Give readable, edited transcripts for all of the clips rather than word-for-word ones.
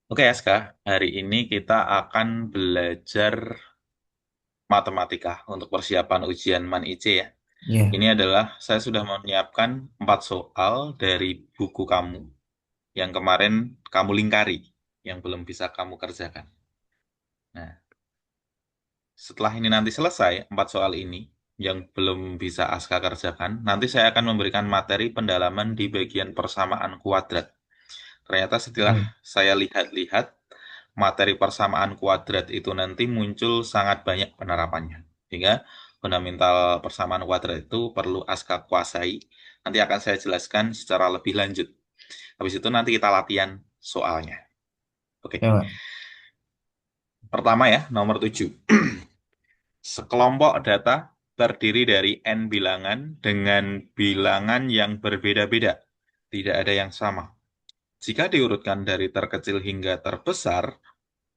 Oke, Aska, hari ini kita akan belajar matematika untuk persiapan ujian MAN-IC ya. Ya, Ini adalah saya sudah menyiapkan 4 soal dari buku kamu yang kemarin kamu lingkari, yang belum bisa kamu kerjakan. Nah, setelah ini nanti selesai 4 soal ini yang belum bisa Aska kerjakan, nanti saya akan memberikan materi pendalaman di bagian persamaan kuadrat. Ternyata setelah ya, saya lihat-lihat, materi persamaan kuadrat itu nanti muncul sangat banyak penerapannya. Sehingga fundamental persamaan kuadrat itu perlu Aska kuasai. Nanti akan saya jelaskan secara lebih lanjut. Habis itu nanti kita latihan soalnya. Oke, ya, Pak. pertama ya, nomor 7. Sekelompok data terdiri dari n bilangan dengan bilangan yang berbeda-beda. Tidak ada yang sama. Jika diurutkan dari terkecil hingga terbesar,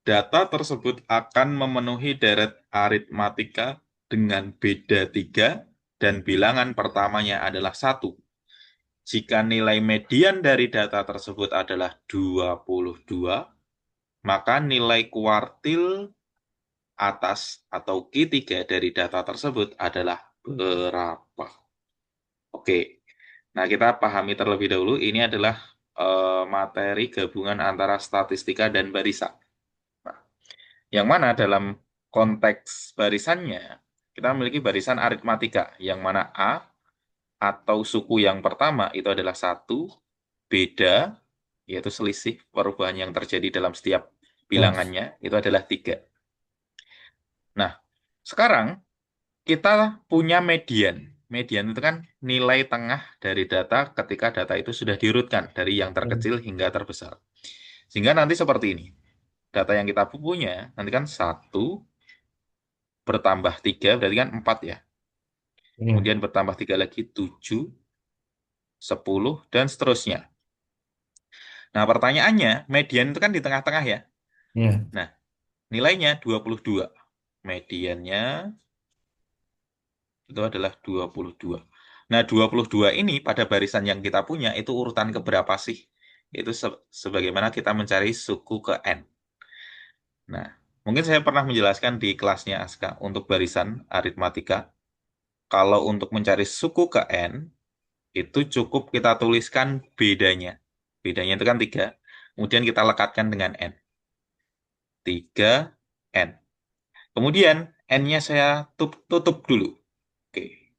data tersebut akan memenuhi deret aritmatika dengan beda 3 dan bilangan pertamanya adalah 1. Jika nilai median dari data tersebut adalah 22, maka nilai kuartil atas atau Q3 dari data tersebut adalah berapa? Oke, nah kita pahami terlebih dahulu ini adalah materi gabungan antara statistika dan barisan. Nah, yang mana dalam konteks barisannya, kita memiliki barisan aritmatika, yang mana A atau suku yang pertama itu adalah satu, beda, yaitu selisih perubahan yang terjadi dalam setiap Ya, bilangannya, itu adalah 3. Nah, sekarang kita punya median. Median itu kan nilai tengah dari data ketika data itu sudah diurutkan dari yang ya, terkecil hingga terbesar. Sehingga nanti seperti ini. Data yang kita punya nanti kan satu bertambah 3 berarti kan 4 ya. ya, Kemudian bertambah 3 lagi 7, 10, dan seterusnya. Nah, pertanyaannya, median itu kan di tengah-tengah ya. ya. Nah, nilainya 22. Mediannya itu adalah 22. Nah, 22 ini pada barisan yang kita punya itu urutan keberapa sih? Itu sebagaimana kita mencari suku ke N. Nah, mungkin saya pernah menjelaskan di kelasnya Aska untuk barisan aritmatika. Kalau untuk mencari suku ke N, itu cukup kita tuliskan bedanya. Bedanya itu kan 3. Kemudian kita lekatkan dengan N. 3N. Kemudian N-nya saya tutup dulu. Oke,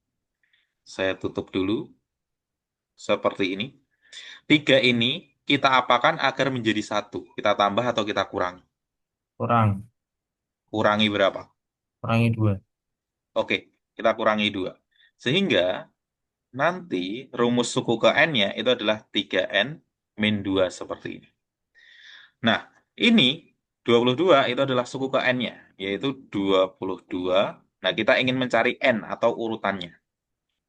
saya tutup dulu seperti ini. 3 ini kita apakan agar menjadi 1? Kita tambah atau kita kurangi? Kurang, Kurangi berapa? kurangi 2. Oke, kita kurangi 2. Sehingga nanti rumus suku ke N-nya itu adalah 3N min 2 seperti ini. Nah, ini 22 itu adalah suku ke N-nya, yaitu 22. Nah, kita ingin mencari N atau urutannya.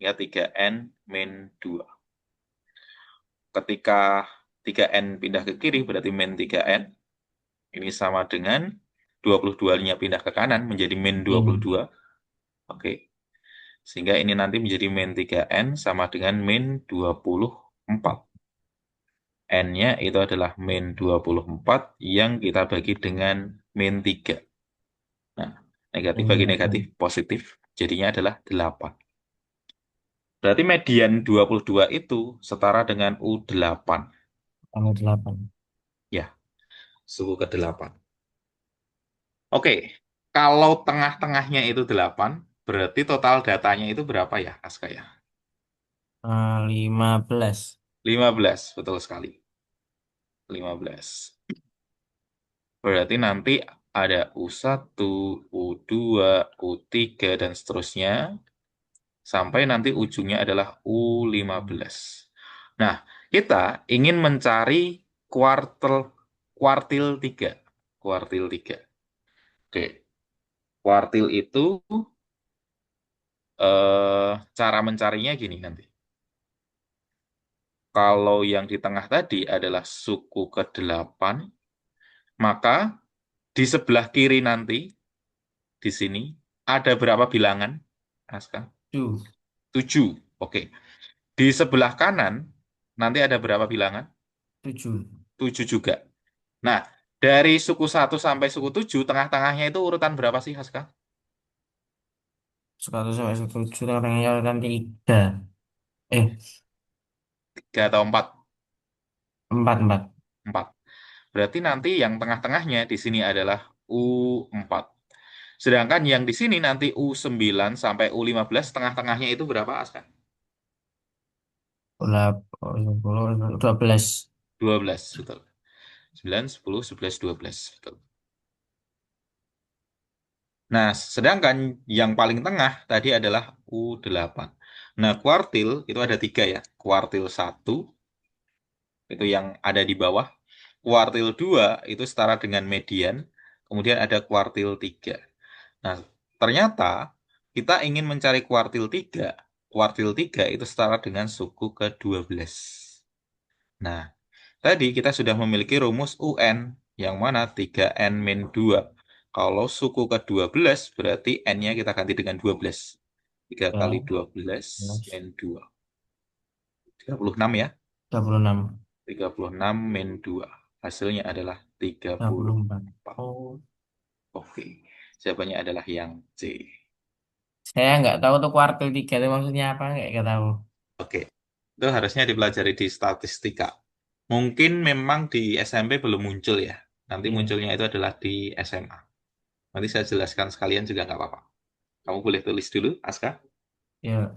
Ya, 3N min 2. Ketika 3N pindah ke kiri, berarti min 3N. Ini sama dengan 22-nya pindah ke kanan menjadi min Min. 22. Oke. Sehingga ini nanti menjadi min 3N sama dengan min 24. N-nya itu adalah min 24 yang kita bagi dengan min 3. Nah, negatif bagi negatif, Min. positif, jadinya adalah 8. Berarti median 22 itu setara dengan U8. Tanggal 8. Ya, suku ke-8. Oke, kalau tengah-tengahnya itu 8, berarti total datanya itu berapa ya, Aska ya? 15. 15, betul sekali. 15. Berarti nanti ada U1, U2, U3, dan seterusnya. Sampai nanti ujungnya adalah U15. Nah, kita ingin mencari kuartil, kuartil 3. Kuartil 3. Oke, kuartil itu cara mencarinya gini nanti. Kalau yang di tengah tadi adalah suku ke-8, maka di sebelah kiri nanti, di sini, ada berapa bilangan, Aska? 7. 7. Oke. Di sebelah kanan, nanti ada berapa bilangan? 7. 7 juga. Nah, Dari suku satu sampai suku 7, tengah-tengahnya itu urutan berapa sih, Haska? 100 sampai 107 orangnya urutan 3. Eh, 3 atau 4? 4, 4. 4. Berarti nanti yang tengah-tengahnya di sini adalah U4. Sedangkan yang di sini nanti U9 sampai U15, tengah-tengahnya itu berapa, Aska? 12. 12, betul. 9, 10, 11, 12, betul. Nah, sedangkan yang paling tengah tadi adalah U8. Nah, kuartil itu ada 3 ya. Kuartil 1 itu yang ada di bawah. Kuartil 2 itu setara dengan median. Kemudian ada kuartil 3. Nah, ternyata kita ingin mencari kuartil 3. Kuartil 3 itu setara dengan suku ke-12. Nah, tadi kita sudah memiliki rumus UN, yang mana 3N min 2. Kalau suku ke-12, berarti N-nya kita ganti dengan 12. 3 kali Ya, 12 jelas. min 2. 36 ya. 36. 36 min 2. Hasilnya adalah tiga puluh empat. 34. Oh, Oke. Jawabannya adalah yang C. saya nggak tahu tuh kuartil 3 itu maksudnya apa, nggak tahu. Oke. Itu harusnya dipelajari di statistika. Mungkin memang di SMP belum muncul ya. Nanti Iya, munculnya itu adalah di SMA. Nanti saya jelaskan sekalian juga nggak apa-apa. Kamu boleh tulis dulu, Aska. iya.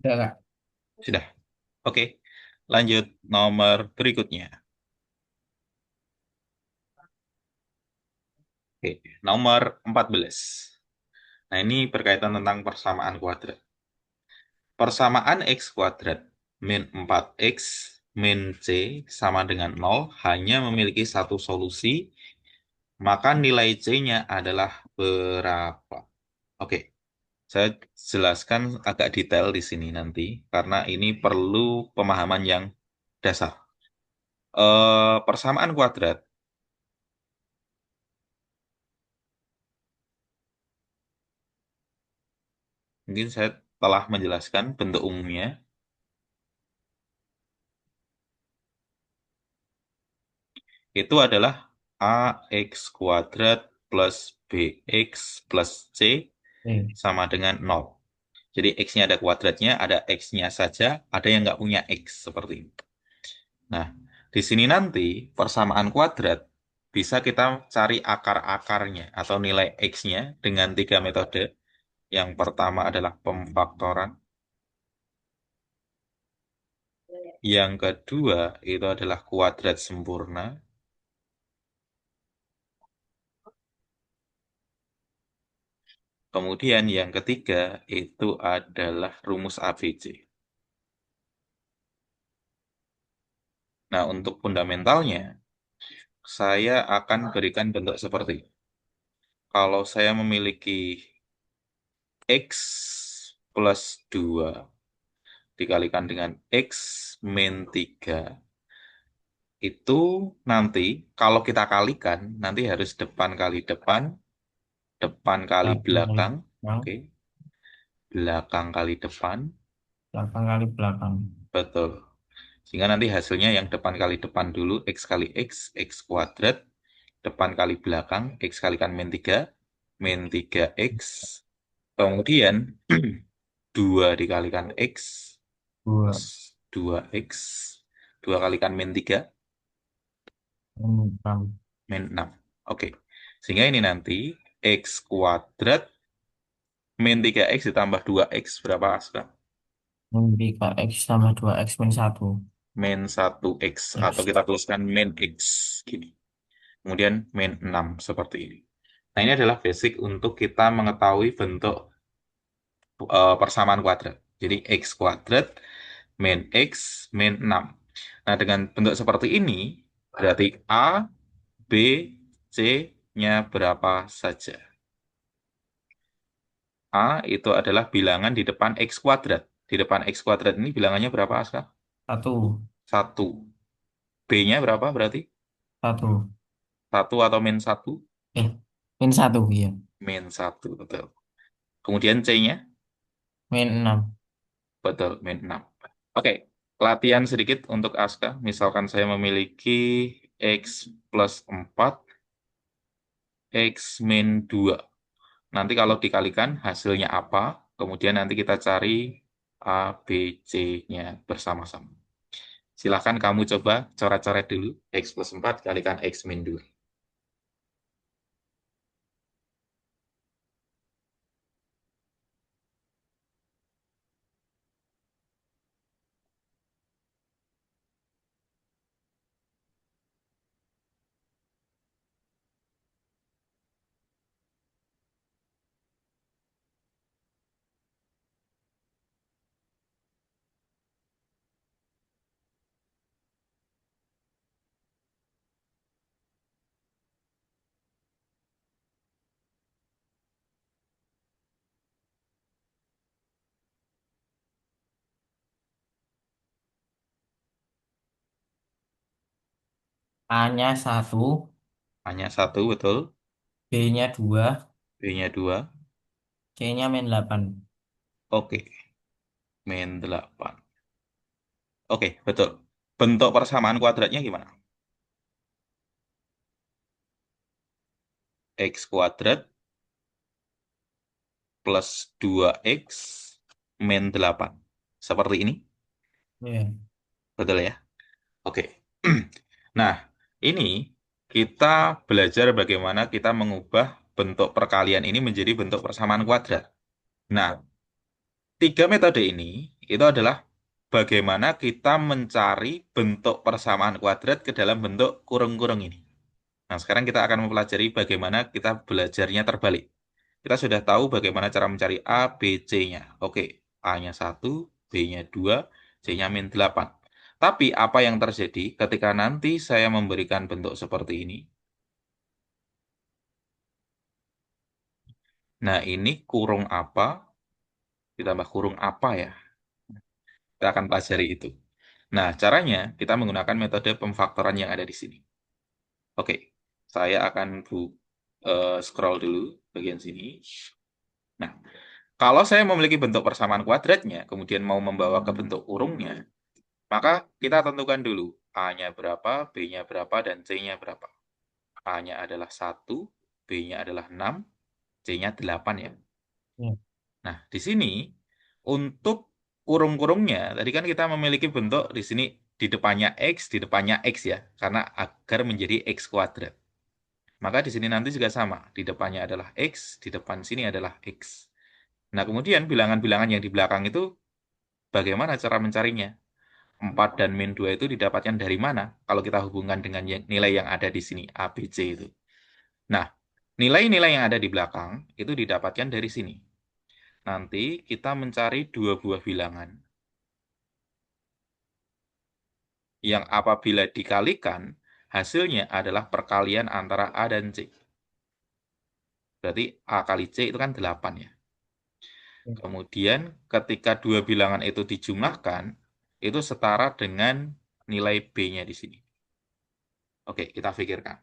Udah nggak? Sudah. Oke. Lanjut nomor berikutnya. Oke. Nomor 14. Nah, ini berkaitan tentang persamaan kuadrat. Persamaan X kuadrat min 4X min C sama dengan 0 hanya memiliki satu solusi maka nilai C-nya adalah berapa? Oke, saya jelaskan agak detail di sini nanti, karena ini perlu pemahaman yang dasar. Persamaan kuadrat, mungkin saya telah menjelaskan bentuk umumnya, itu adalah AX kuadrat plus BX plus C Oke. sama dengan 0. Jadi X-nya ada kuadratnya, ada X-nya saja, ada yang nggak punya X, seperti ini. Nah, di sini nanti persamaan kuadrat bisa kita cari akar-akarnya atau nilai X-nya dengan tiga metode. Yang pertama adalah pemfaktoran. Yang kedua itu adalah kuadrat sempurna. Kemudian yang ketiga itu adalah rumus ABC. Nah, untuk fundamentalnya, saya akan berikan bentuk seperti ini. Kalau saya memiliki X plus 2 dikalikan dengan X min 3, itu nanti kalau kita kalikan, nanti harus depan kali depan, depan kali Belakang kali belakang, belakang, oke, belakang kali depan, belakang kali belakang. betul. Sehingga nanti hasilnya yang depan kali depan dulu, X kali X kuadrat, depan kali belakang, X kalikan min 3X, kemudian 2 dikalikan X, Dua. 2X, 2 kalikan min 3, Enam. min 6. Oke, sehingga ini nanti X kuadrat min 3X ditambah 2X berapa, Aska? Min 3x tambah 2x min 1. Min 1X, atau X. kita tuliskan min X, gini. Kemudian min 6, seperti ini. Nah, ini adalah basic untuk kita mengetahui bentuk persamaan kuadrat. Jadi X kuadrat min X min 6. Nah, dengan bentuk seperti ini, berarti A, B, C-nya berapa saja? A itu adalah bilangan di depan X kuadrat. Di depan X kuadrat ini bilangannya berapa, Aska? Satu. 1. B-nya berapa berarti? Satu. 1 atau min 1? Eh, min 1 ya. Min 1, betul. Kemudian C-nya? Min 6. Betul, min 6. Oke, latihan sedikit untuk Aska. Misalkan saya memiliki X plus 4, X min 2. Nanti kalau dikalikan hasilnya apa? Kemudian nanti kita cari A, B, C-nya bersama-sama. Silahkan kamu coba coret-coret dulu. X plus 4 kalikan X min 2. A-nya 1, Hanya satu, betul. B-nya 2, B-nya 2. C-nya min 8. Oke, min 8. Oke, betul. Bentuk persamaan kuadratnya gimana? X kuadrat plus 2X min 8. Seperti ini, Ya. betul ya? Oke. Nah, ini kita belajar bagaimana kita mengubah bentuk perkalian ini menjadi bentuk persamaan kuadrat. Nah, tiga metode ini itu adalah bagaimana kita mencari bentuk persamaan kuadrat ke dalam bentuk kurung-kurung ini. Nah, sekarang kita akan mempelajari bagaimana kita belajarnya terbalik. Kita sudah tahu bagaimana cara mencari A, B, C-nya. Oke, A-nya 1, B-nya 2, C-nya min 8. Tapi apa yang terjadi ketika nanti saya memberikan bentuk seperti ini? Nah, ini kurung apa ditambah kurung apa ya? Kita akan pelajari itu. Nah, caranya kita menggunakan metode pemfaktoran yang ada di sini. Oke, saya akan scroll dulu bagian sini. Nah, kalau saya memiliki bentuk persamaan kuadratnya, kemudian mau membawa ke bentuk kurungnya, maka kita tentukan dulu A-nya berapa, B-nya berapa, dan C-nya berapa. A-nya adalah 1, B-nya adalah 6, C-nya 8 ya. Ya. Nah, di sini untuk kurung-kurungnya, tadi kan kita memiliki bentuk di sini di depannya X, di depannya X ya, karena agar menjadi X kuadrat. Maka di sini nanti juga sama, di depannya adalah X, di depan sini adalah X. Nah, kemudian bilangan-bilangan yang di belakang itu bagaimana cara mencarinya? 4 dan min 2 itu didapatkan dari mana? Kalau kita hubungkan dengan nilai yang ada di sini, A, B, C itu. Nah, nilai-nilai yang ada di belakang itu didapatkan dari sini. Nanti kita mencari dua buah bilangan yang apabila dikalikan, hasilnya adalah perkalian antara A dan C. Berarti A kali C itu kan 8 ya. Ya. Kemudian ketika dua bilangan itu dijumlahkan, itu setara dengan nilai B-nya di sini. Oke, kita pikirkan.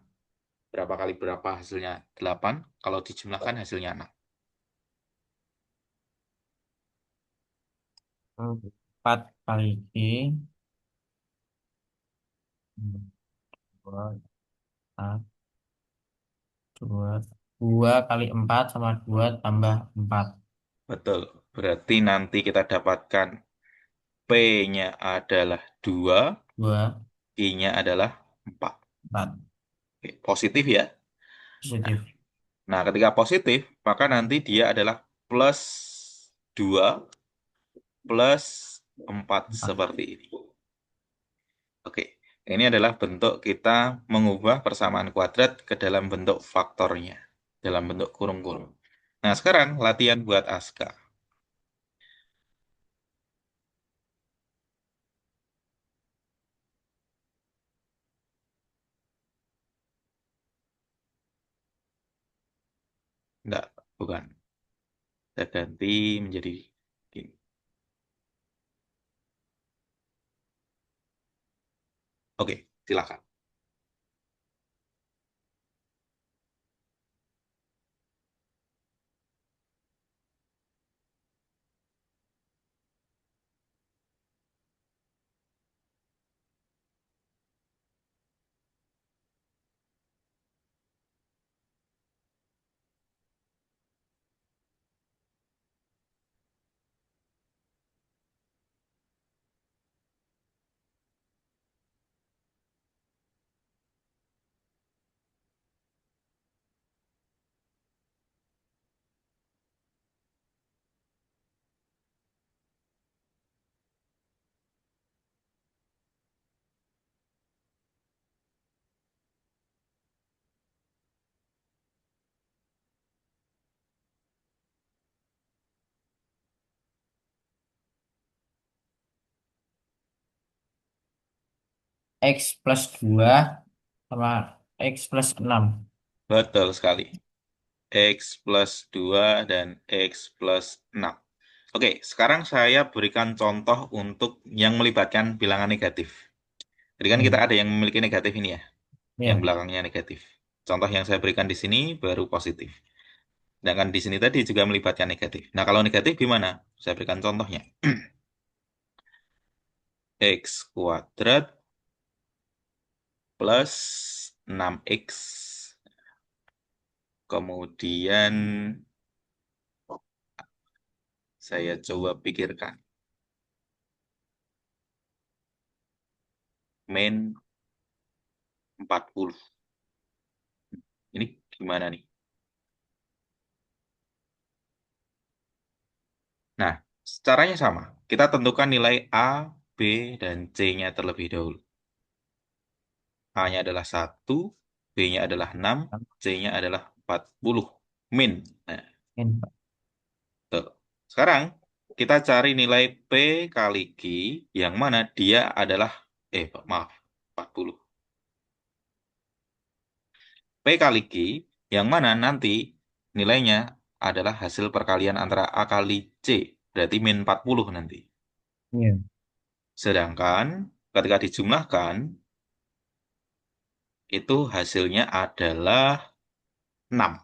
Berapa kali berapa hasilnya 8, kalau dijumlahkan hasilnya 6. 4 kali G. Dua, empat, dua, dua kali 4 sama 2 tambah 4. Betul. Berarti nanti kita dapatkan P-nya adalah 2, Dua, I-nya adalah 4. 4. Oke, positif ya. Nah, Positif. nah, ketika positif, maka nanti dia adalah plus 2 plus 4 4. seperti ini. Oke, ini adalah bentuk kita mengubah persamaan kuadrat ke dalam bentuk faktornya, dalam bentuk kurung-kurung. Nah, sekarang latihan buat Aska. Enggak, bukan. Saya ganti menjadi gini. Oke, silakan. X plus 2 sama X plus 6. Betul sekali. X plus 2 dan X plus 6. Oke, sekarang saya berikan contoh untuk yang melibatkan bilangan negatif. Jadi kan kita Ya. ada yang memiliki negatif ini ya, yang Ya. belakangnya negatif. Contoh yang saya berikan di sini baru positif. Sedangkan di sini tadi juga melibatkan negatif. Nah, kalau negatif gimana? Saya berikan contohnya. X kuadrat plus 6X. Kemudian saya coba pikirkan. Min 40. Ini gimana nih? Nah, caranya sama. Kita tentukan nilai A, B, dan C-nya terlebih dahulu. A-nya adalah 1, B-nya adalah 6, C-nya adalah 40. Min. Nah, Min. tuh. Sekarang kita cari nilai P kali Q yang mana dia adalah, maaf, 40. P kali Q yang mana nanti nilainya adalah hasil perkalian antara A kali C. Berarti min 40 nanti. Iya. Sedangkan ketika dijumlahkan, itu hasilnya adalah 6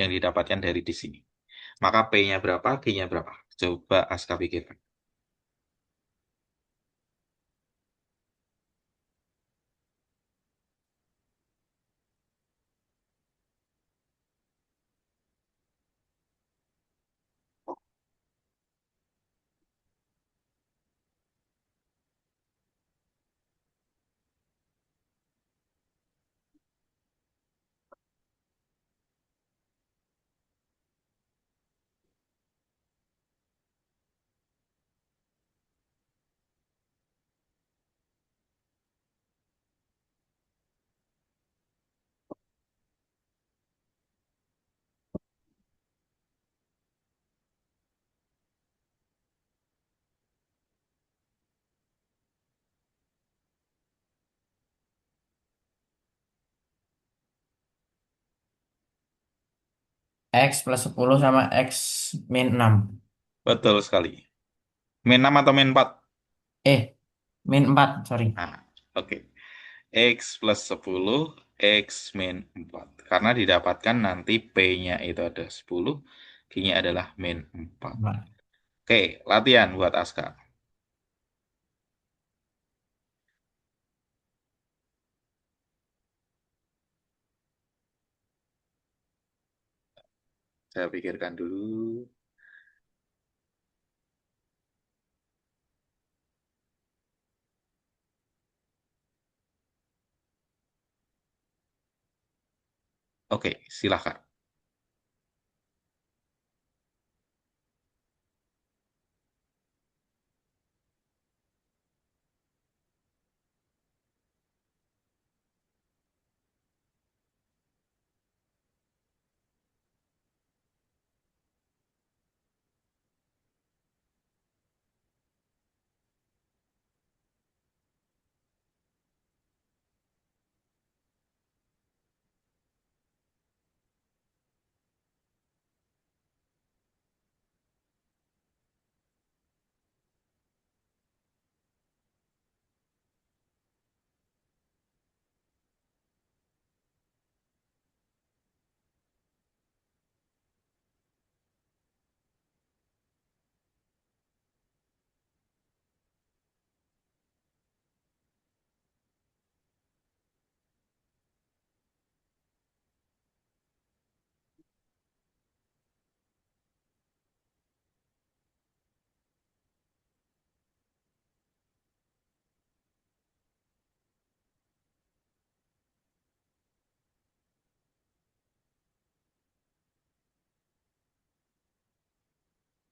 yang didapatkan dari di sini. Maka P-nya berapa, G-nya berapa? Coba Aska pikirkan. X plus 10 sama X min 6. Betul sekali. Min 6 atau min 4? Min 4, sorry. Nah, oke. X plus 10, X min 4. Karena didapatkan nanti P-nya itu ada 10, G-nya adalah min 4. Nah, Oke, latihan buat Aska. Saya pikirkan dulu. Oke, silakan.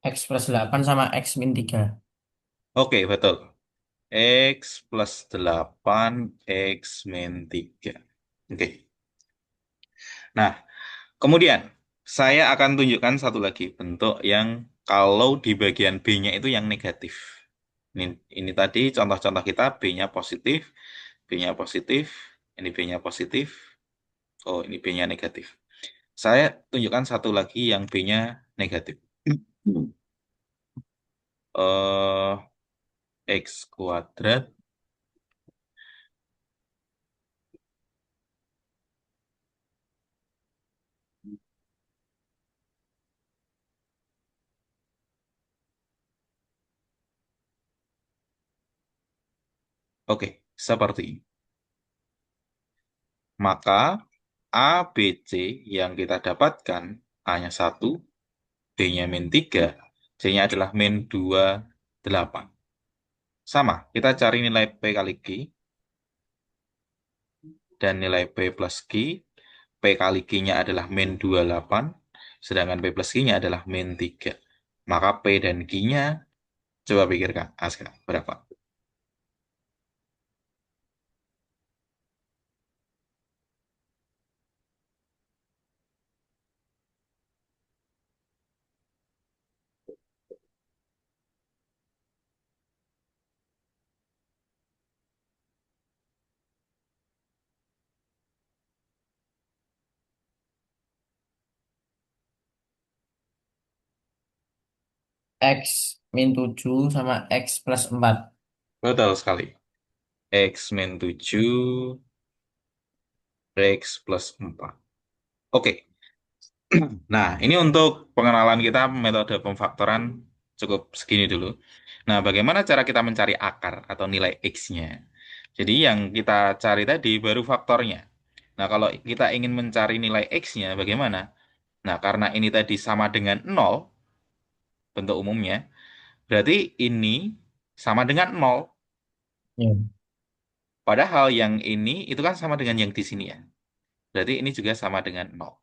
X plus 8 sama X min 3. Oke, betul. X plus 8, X min 3. Oke. Nah, kemudian saya akan tunjukkan satu lagi bentuk yang kalau di bagian B-nya itu yang negatif. Ini, ini tadi contoh-contoh kita B-nya positif, B-nya positif, ini B-nya positif, oh ini B-nya negatif. Saya tunjukkan satu lagi yang B-nya negatif. eh X kuadrat, oke, seperti ini. Maka A, B, C yang kita dapatkan A-nya 1, B-nya min 3, C-nya adalah min 2, 8. Sama, kita cari nilai P kali Q dan nilai P plus Q. P kali Q-nya adalah min 28, sedangkan P plus Q-nya adalah min 3. Maka P dan Q-nya, coba pikirkan, Aska, berapa? X min 7 sama X plus 4. Betul sekali. X min 7, X plus 4. Oke. Nah, ini untuk pengenalan kita metode pemfaktoran cukup segini dulu. Nah, bagaimana cara kita mencari akar atau nilai X-nya? Jadi yang kita cari tadi baru faktornya. Nah, kalau kita ingin mencari nilai X-nya bagaimana? Nah, karena ini tadi sama dengan nol bentuk umumnya, berarti ini sama dengan nol. Ya. Padahal yang ini itu kan sama dengan yang di sini ya. Berarti ini juga sama dengan nol.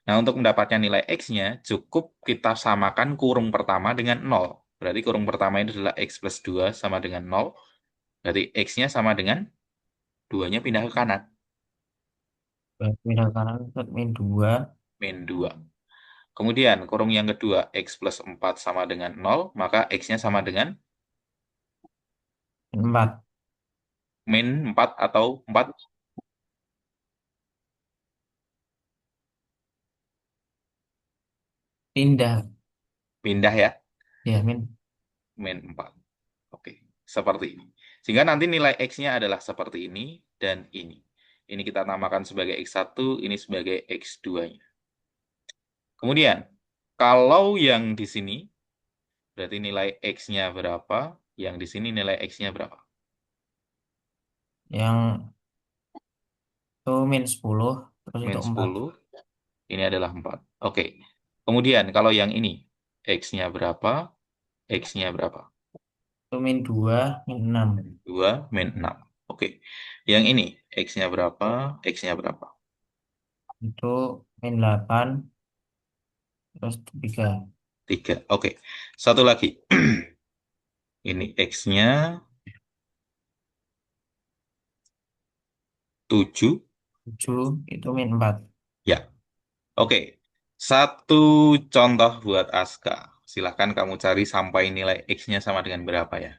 Nah, untuk mendapatkan nilai X-nya, cukup kita samakan kurung pertama dengan nol. Berarti kurung pertama ini adalah X plus 2 sama dengan nol. Berarti X-nya sama dengan 2-nya pindah ke kanan, Min kanan ke min 2, min 2. Kemudian kurung yang kedua, X plus 4 sama dengan nol, maka X-nya sama dengan min 4. min 4 atau 4 Pindah. pindah ya, Ya, min. min 4. Oke, seperti ini. Sehingga nanti nilai X-nya adalah seperti ini dan ini. Ini kita namakan sebagai X1, ini sebagai X2-nya. Kemudian, kalau yang di sini, berarti nilai X-nya berapa, yang di sini nilai X-nya berapa? Yang itu min 10, terus itu Min 4. 10, ini adalah 4. Oke. Kemudian, kalau yang ini, X-nya berapa, X-nya berapa? Itu min 2, min 6. Min 2, min 6. Oke. Yang ini, X-nya berapa, X-nya berapa? Itu min 8, terus 3. 3. Oke. Satu lagi. Ini X-nya 7. 7, itu min 4. Ya. Oke. Satu contoh buat Aska. Silahkan kamu cari sampai nilai X-nya sama dengan berapa ya.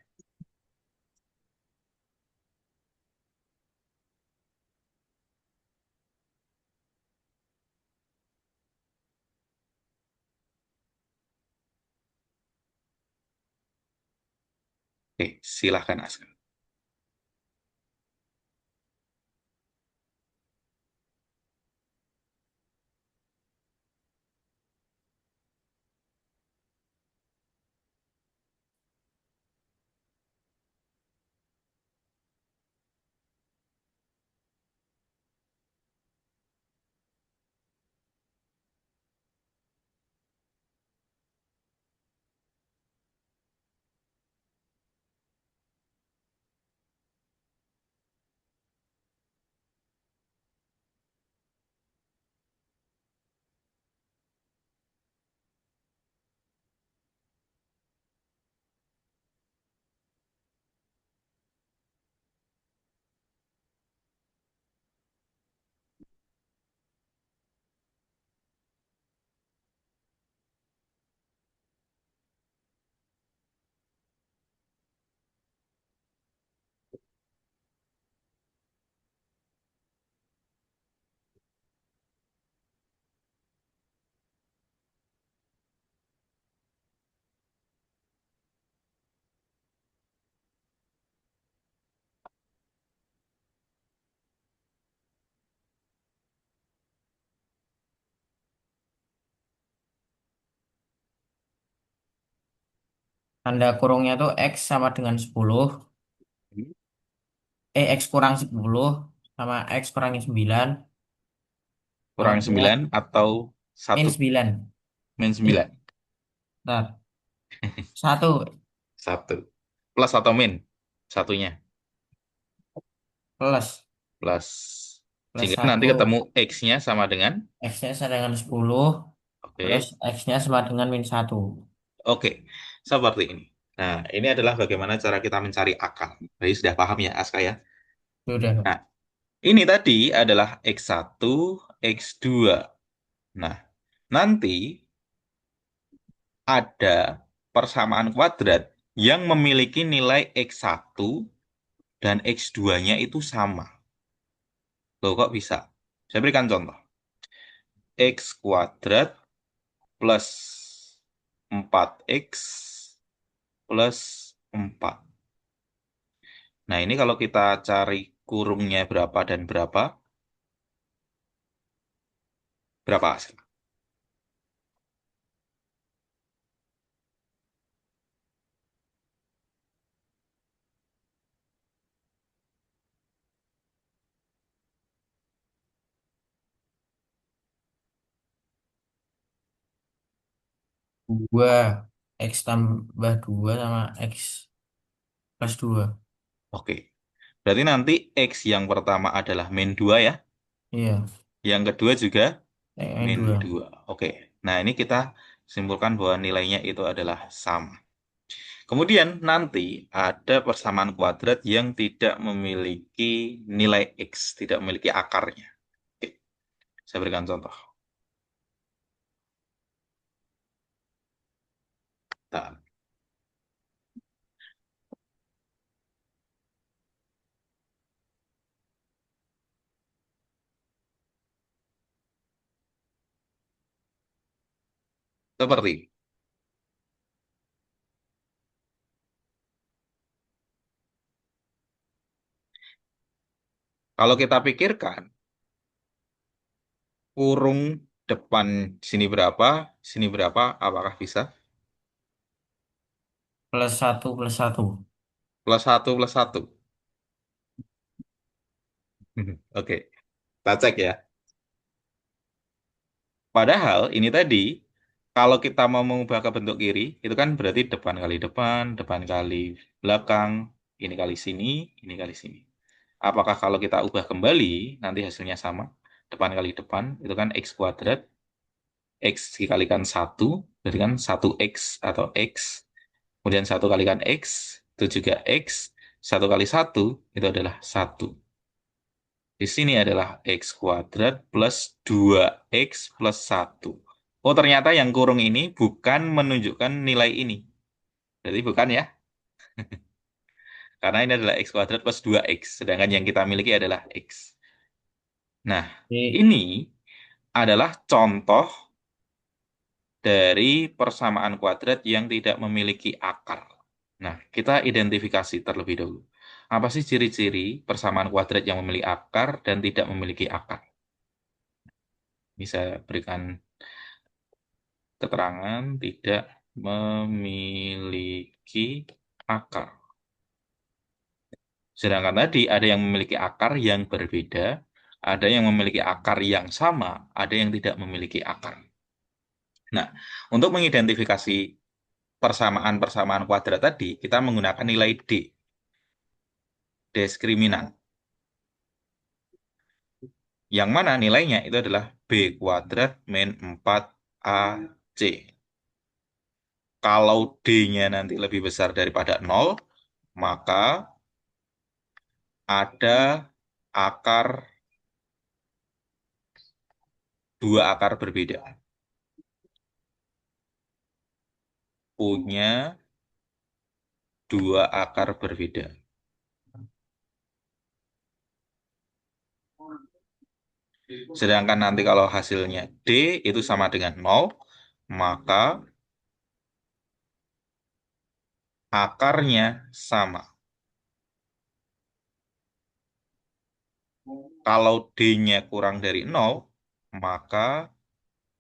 Oke, silahkan Aska. Tanda kurungnya tuh X sama dengan 10. X kurang 10 sama X kurangi 9. Kurang Kemudian 9 atau min 1? 9. Min Eh, 9. bentar. 1 1. Plus atau min? Satunya. plus. Plus. Plus Sehingga nanti 1. ketemu X-nya sama dengan. X-nya sama dengan 10. Terus Oke. X-nya sama dengan min 1. Oke. Seperti ini. Nah, ini adalah bagaimana cara kita mencari akar. Jadi sudah paham ya, Aska ya? Sudah. Nah, ini tadi adalah X1, X2. Nah, nanti ada persamaan kuadrat yang memiliki nilai X1 dan X2-nya itu sama. Loh, kok bisa? Saya berikan contoh. X kuadrat plus 4x plus 4. Nah, ini kalau kita cari kurungnya berapa dan berapa, berapa hasil? 2 X tambah 2 sama X plus 2. Oke, berarti nanti x yang pertama adalah min 2 ya, Iya, yang kedua juga min dua. 2. Oke, nah ini kita simpulkan bahwa nilainya itu adalah sama. Kemudian nanti ada persamaan kuadrat yang tidak memiliki nilai x, tidak memiliki akarnya. Oke, saya berikan contoh. Nah, seperti kalau kita pikirkan kurung depan sini berapa, apakah bisa? Plus satu plus satu. Plus satu plus satu. Oke, kita cek ya. Padahal ini tadi, kalau kita mau mengubah ke bentuk kiri, itu kan berarti depan kali belakang, ini kali sini, ini kali sini. Apakah kalau kita ubah kembali, nanti hasilnya sama? Depan kali depan, itu kan x kuadrat, x dikalikan satu, berarti kan satu x atau x, kemudian satu kalikan x, itu juga x, satu kali satu, itu adalah satu. Di sini adalah x kuadrat plus 2x plus satu. Oh, ternyata yang kurung ini bukan menunjukkan nilai ini. Berarti bukan ya, karena ini adalah x kuadrat plus 2x, sedangkan yang kita miliki adalah x. Nah, Oke, ini adalah contoh dari persamaan kuadrat yang tidak memiliki akar. Nah, kita identifikasi terlebih dahulu. Apa sih ciri-ciri persamaan kuadrat yang memiliki akar dan tidak memiliki akar? Bisa berikan keterangan tidak memiliki akar. Sedangkan tadi ada yang memiliki akar yang berbeda, ada yang memiliki akar yang sama, ada yang tidak memiliki akar. Nah, untuk mengidentifikasi persamaan-persamaan kuadrat tadi, kita menggunakan nilai D, diskriminan. Yang mana nilainya itu adalah B kuadrat min 4AC. Kalau D-nya nanti lebih besar daripada 0, maka ada akar, dua akar berbeda. Punya dua akar berbeda. Sedangkan nanti kalau hasilnya D itu sama dengan 0, maka akarnya sama. Kalau D-nya kurang dari 0, maka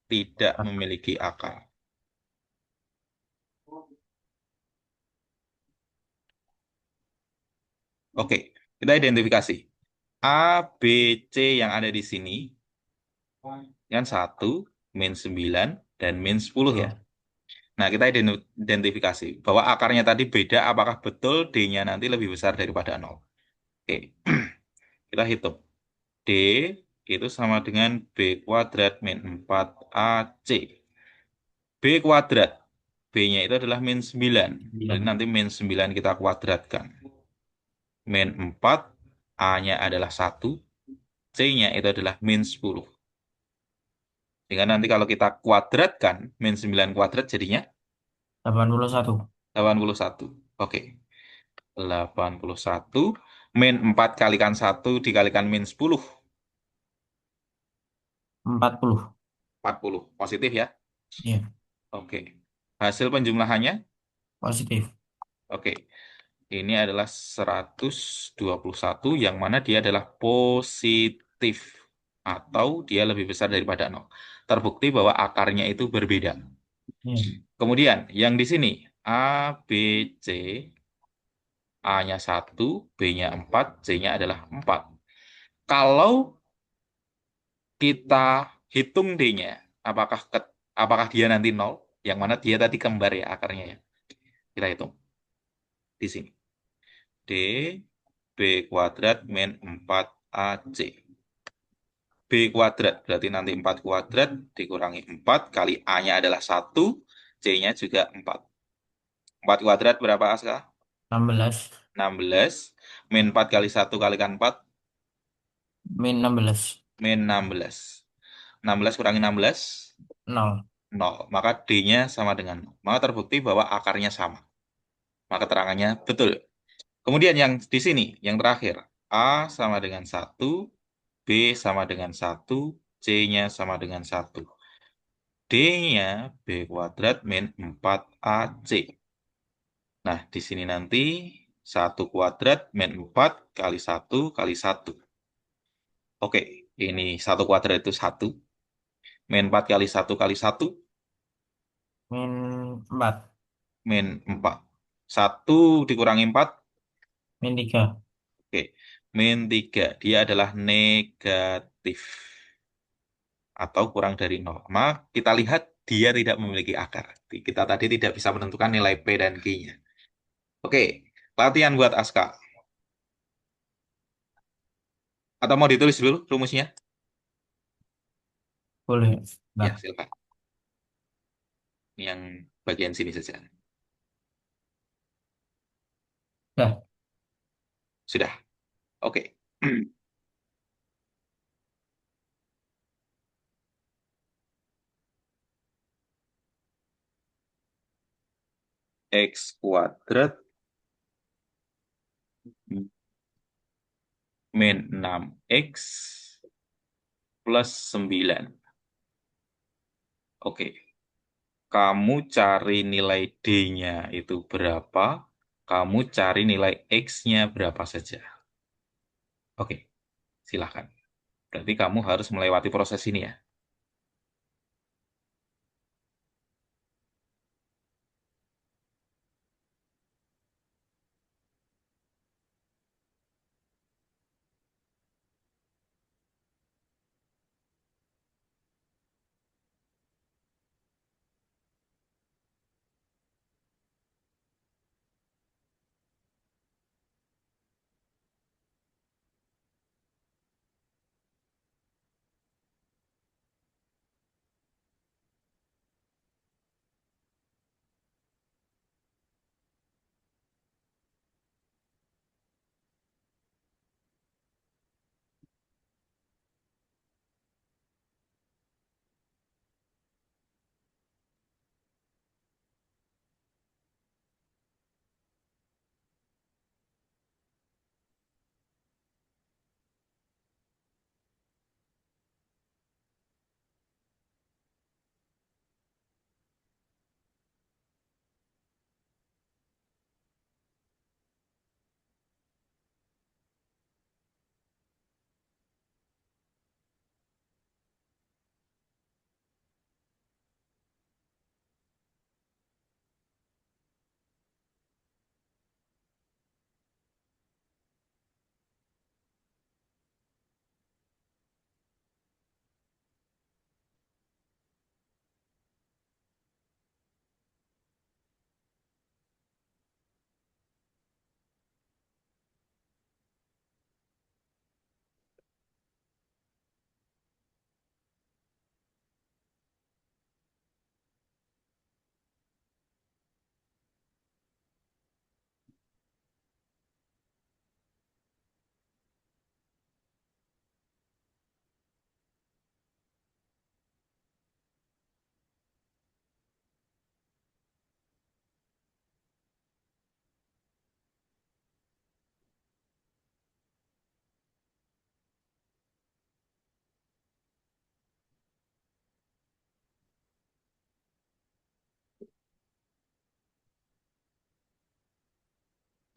tidak memiliki akar. Oke, kita identifikasi. A, B, C yang ada di sini, yang 1, min 9, dan min 10 ya. betul. Nah, kita identifikasi bahwa akarnya tadi beda, apakah betul D-nya nanti lebih besar daripada 0. Oke, kita hitung. D itu sama dengan B kuadrat min 4AC. B kuadrat. B-nya itu adalah min 9. Jadi 9. nanti min 9 kita kuadratkan. Min 4, A-nya adalah 1, C-nya itu adalah min 10. Sehingga nanti kalau kita kuadratkan, min 9 kuadrat jadinya 81. 81. Oke, 81. Min 4 kalikan 1 dikalikan min 10. 40. 40. Positif ya? Iya. Oke. Hasil penjumlahannya, Positif. oke. Ini adalah 121 yang mana dia adalah positif. Atau dia lebih besar daripada nol. Terbukti bahwa akarnya itu berbeda. Iya. Kemudian yang di sini, A, B, C, A-nya 1, B-nya 4, C-nya adalah 4. Kalau kita hitung D-nya, apakah apakah dia nanti nol? Yang mana dia tadi kembar ya akarnya ya. Kita hitung di sini. D, B kuadrat min 4AC. B kuadrat, berarti nanti 4 kuadrat dikurangi 4, kali A-nya adalah 1, C-nya juga 4. 4 kuadrat berapa, Aska? 16. 16, min 4 kali 1 kalikan 4, Min 16. min 16. 16 kurangi 16, Nol. 0. Maka D-nya sama dengan 0. Maka terbukti bahwa akarnya sama. Maka keterangannya betul. Kemudian yang di sini, yang terakhir. A sama dengan 1, B sama dengan 1, C-nya sama dengan 1. D-nya B kuadrat min 4AC. Nah, di sini nanti 1 kuadrat min 4 kali 1 kali 1. Oke, ini 1 kuadrat itu 1. Min 4 kali 1 kali 1, Min 4. min 4. 1 dikurangi 4, Min 3. oke. Min 3, dia adalah negatif. Atau kurang dari 0. Maka kita lihat dia tidak memiliki akar. Kita tadi tidak bisa menentukan nilai P dan Q-nya. Oke, latihan buat Aska. Atau mau ditulis dulu rumusnya? Boleh. Ya, Bentar. silakan. Ini yang bagian sini saja. Dah. Sudah. Oke. X kuadrat min 6X plus 9. Oke. Kamu cari nilai D-nya itu berapa? Kamu cari nilai X-nya berapa saja. Oke, silahkan. Berarti kamu harus melewati proses ini ya.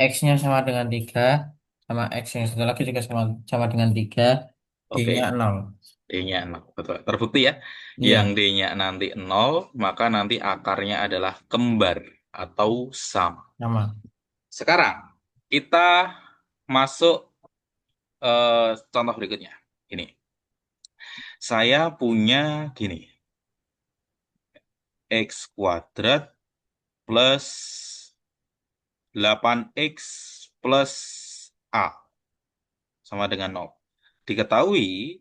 X-nya sama dengan 3, sama X yang satu lagi juga sama, sama dengan 3, D-nya Oke, 0. D-nya 0. Betul. Terbukti ya. Yang Iya, D-nya nanti 0, maka nanti akarnya adalah kembar atau sama. sama. Sekarang, kita masuk contoh berikutnya. Ini, saya punya gini, X kuadrat plus 8X plus A sama dengan 0. Diketahui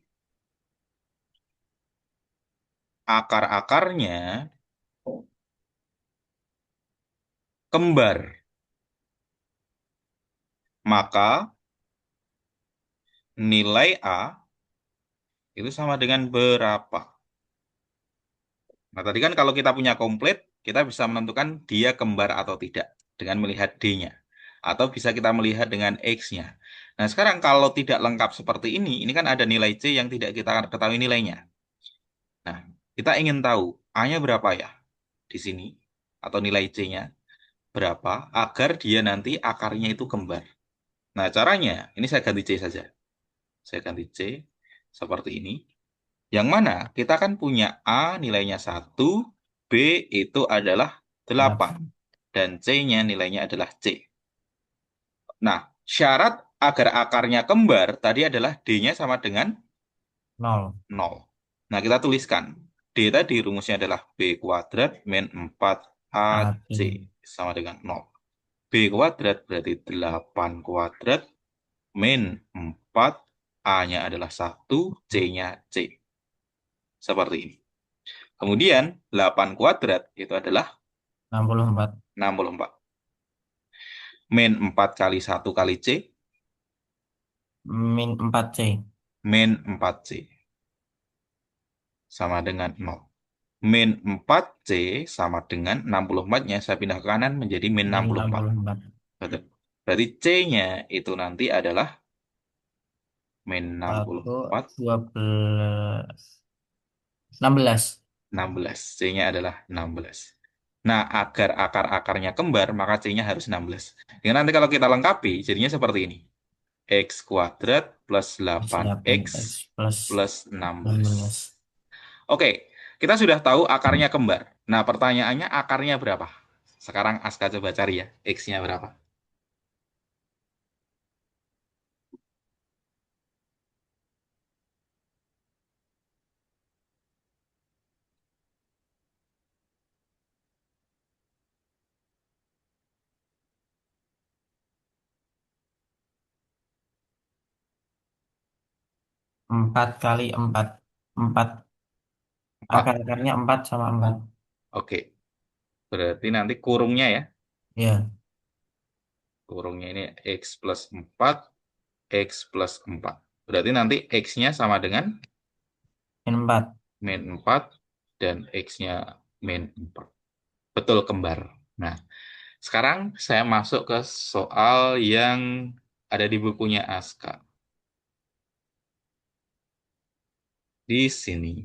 akar-akarnya kembar. Maka nilai A itu sama dengan berapa? Nah, tadi kan kalau kita punya komplit, kita bisa menentukan dia kembar atau tidak dengan melihat D-nya. Atau bisa kita melihat dengan X-nya. Nah, sekarang kalau tidak lengkap seperti ini kan ada nilai C yang tidak kita ketahui nilainya. Nah, kita ingin tahu A-nya berapa ya di sini, atau nilai C-nya berapa, agar dia nanti akarnya itu kembar. Nah, caranya, ini saya ganti C saja. Saya ganti C seperti ini. Yang mana kita kan punya A nilainya 1, B itu adalah 8, 8, dan C-nya nilainya adalah C. Nah, syarat agar akarnya kembar tadi adalah D-nya sama dengan 0. 0. Nah, kita tuliskan. D tadi rumusnya adalah B kuadrat min 4AC AC. sama dengan 0. B kuadrat berarti 8 kuadrat min 4, A-nya adalah 1, C-nya C. Seperti ini. Kemudian 8 kuadrat itu adalah 64. 64. Min 4 kali 1 kali C, Min 4C. min 4C sama dengan 0. Min 4C sama dengan 64-nya saya pindah ke kanan menjadi min Min 64. 64. Betul. Berarti C-nya itu nanti adalah min 1, 64, 12. 16. 16. C-nya adalah 16. Nah, agar akar-akarnya kembar, maka C-nya harus 16. Dengan nanti kalau kita lengkapi, jadinya seperti ini. X kuadrat plus 8X 8X plus plus 16. 16. Oke, kita sudah tahu akarnya kembar. Nah, pertanyaannya akarnya berapa? Sekarang Aska coba cari ya, X-nya berapa? 4 kali 4. 4. 4. Akar-akarnya 4 sama 4. Oke, berarti nanti kurungnya ya. Ya, Kurungnya ini X plus 4, X plus 4. Berarti nanti X-nya sama dengan min 4. min 4 dan X-nya min 4. Betul kembar. Nah, sekarang saya masuk ke soal yang ada di bukunya Aska. Di sini,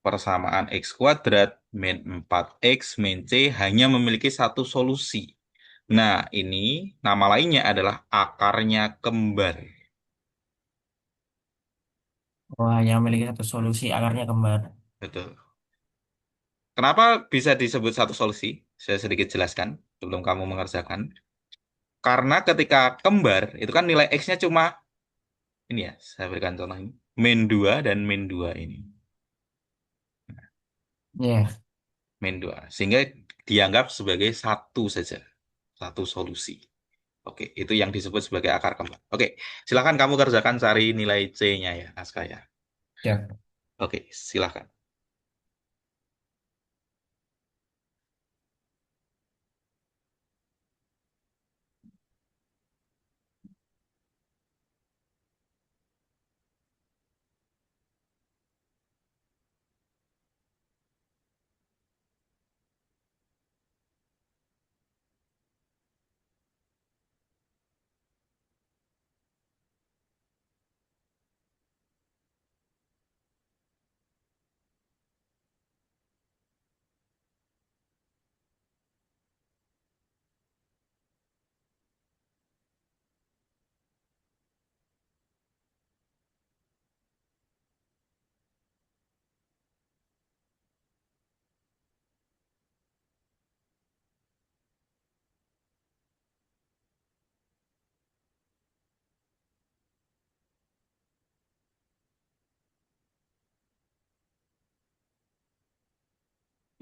persamaan X kuadrat min 4X min C hanya memiliki satu solusi. Nah, ini nama lainnya adalah akarnya kembar. Wah, yang memiliki satu solusi akarnya kembar. Betul. Kenapa bisa disebut satu solusi? Saya sedikit jelaskan sebelum kamu mengerjakan. Karena ketika kembar, itu kan nilai X-nya cuma, ini ya, saya berikan contoh ini. Min 2 dan min 2 ini. Ya, Min 2. Sehingga dianggap sebagai satu saja. Satu solusi. Oke, itu yang disebut sebagai akar kembar. Oke, silakan kamu kerjakan cari nilai C-nya ya, Aska ya. ya. Oke, silakan.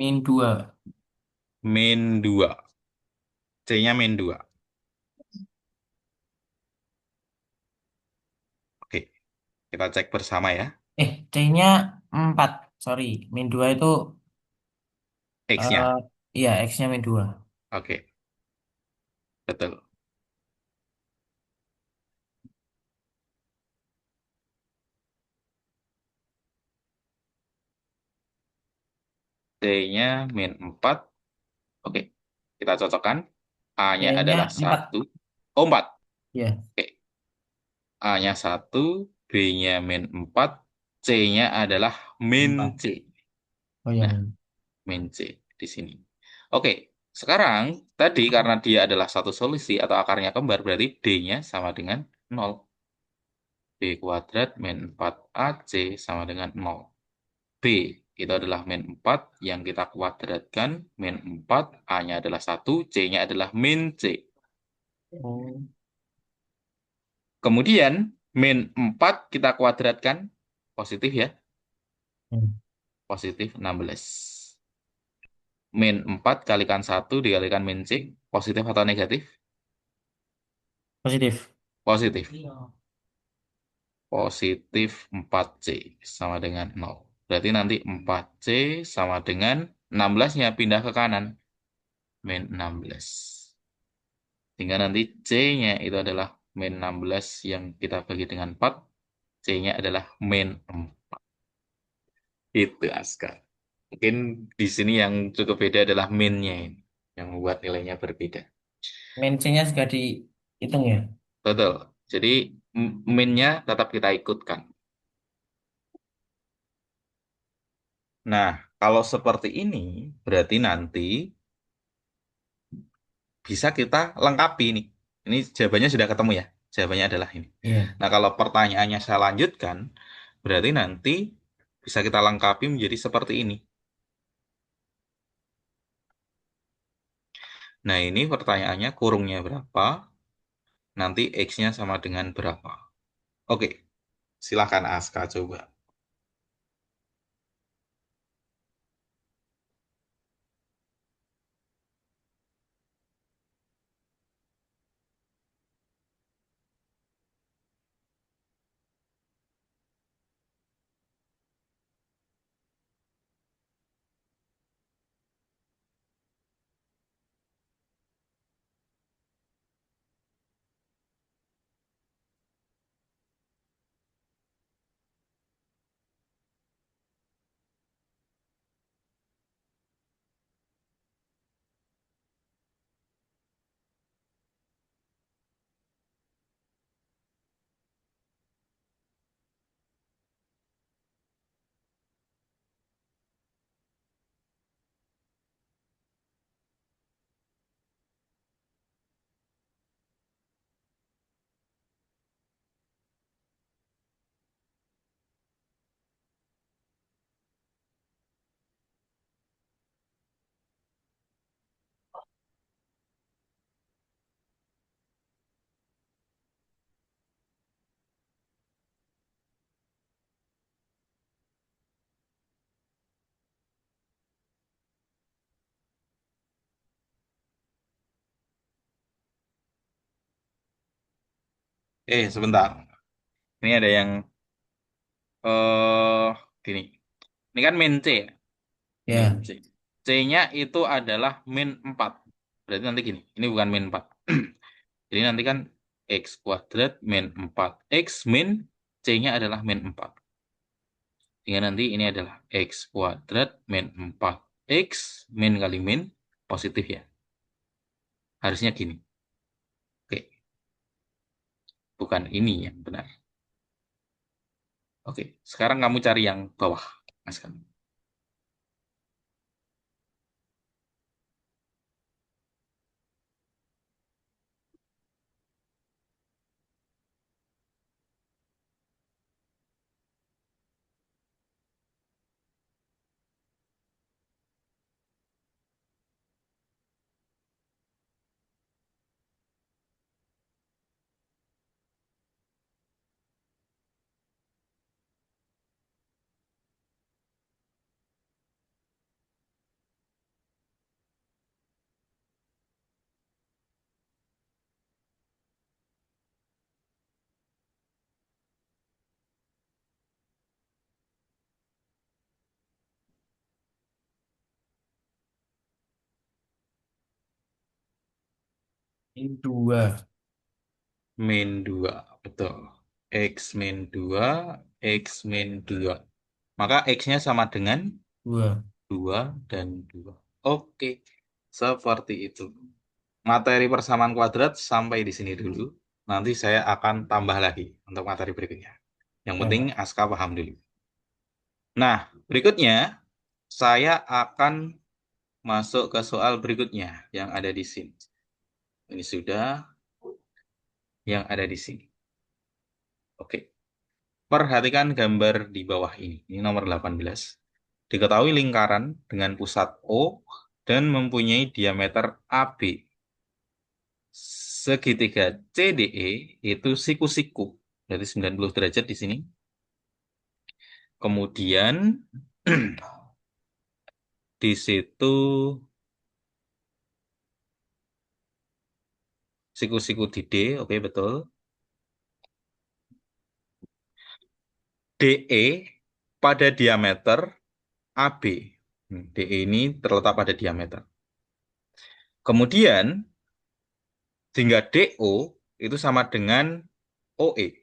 Min 2. Min 2. C-nya min 2. Oke, kita cek bersama ya. C-nya 4. Sorry. Min 2 itu, X-nya. iya, X-nya min 2. Oke, betul. C-nya min 4. Oke, kita cocokkan. A-nya C-nya adalah 4. 1. Oh, 4. Iya, Oke, A-nya 1, B-nya min 4, C-nya adalah min 4. C. Oh ya, Nah, min C di sini. Oke, sekarang tadi karena dia adalah satu solusi atau akarnya kembar, berarti D-nya sama dengan 0. B kuadrat min 4AC sama dengan 0. B itu adalah min 4 yang kita kuadratkan. Min 4, A-nya adalah 1, C-nya adalah min C. oh, Kemudian min 4 kita kuadratkan, positif ya, hmm, positif 16. Min 4 kalikan 1 dikalikan min C, positif atau negatif? positif. Positif. Positif 4C sama dengan 0. Berarti nanti 4C sama dengan 16-nya pindah ke kanan. Min 16. Sehingga nanti C-nya itu adalah min 16 yang kita bagi dengan 4. C-nya adalah min 4. Itu Aska. Mungkin di sini yang cukup beda adalah min-nya ini. Yang membuat nilainya berbeda. Min C-nya juga dihitung ya. Betul. Jadi min-nya tetap kita ikutkan. Nah, kalau seperti ini, berarti nanti bisa kita lengkapi nih. Ini jawabannya sudah ketemu ya. Jawabannya adalah ini. Iya. Nah, kalau pertanyaannya saya lanjutkan, berarti nanti bisa kita lengkapi menjadi seperti ini. Nah, ini pertanyaannya kurungnya berapa, nanti X-nya sama dengan berapa. Oke, silahkan Aska coba. Sebentar. Ini ada yang eh gini. Ini kan min C ya. Min Ya. C. C-nya itu adalah min 4. Berarti nanti gini. Ini bukan min 4. Jadi nanti kan X kuadrat min 4X min C-nya adalah min 4. Sehingga nanti ini adalah X kuadrat min 4X min kali min positif ya. Harusnya gini. Oke. Bukan ini yang benar. Oke. Sekarang kamu cari yang bawah. Mas kamu. Ini 2. Min 2. Betul. X min 2, X min 2. Maka X-nya sama dengan 2. 2 dan 2. Oke, seperti itu. Materi persamaan kuadrat sampai di sini dulu. Nanti saya akan tambah lagi untuk materi berikutnya. Yang penting Ya. Aska paham dulu. Nah, berikutnya saya akan masuk ke soal berikutnya yang ada di sini. Ini sudah yang ada di sini. Oke. Perhatikan gambar di bawah ini. Ini nomor 18. Diketahui lingkaran dengan pusat O dan mempunyai diameter AB. Segitiga CDE itu siku-siku. Berarti 90 derajat di sini. Kemudian di situ siku-siku di D, oke betul. DE pada diameter AB. DE ini terletak pada diameter. Kemudian sehingga DO itu sama dengan OE.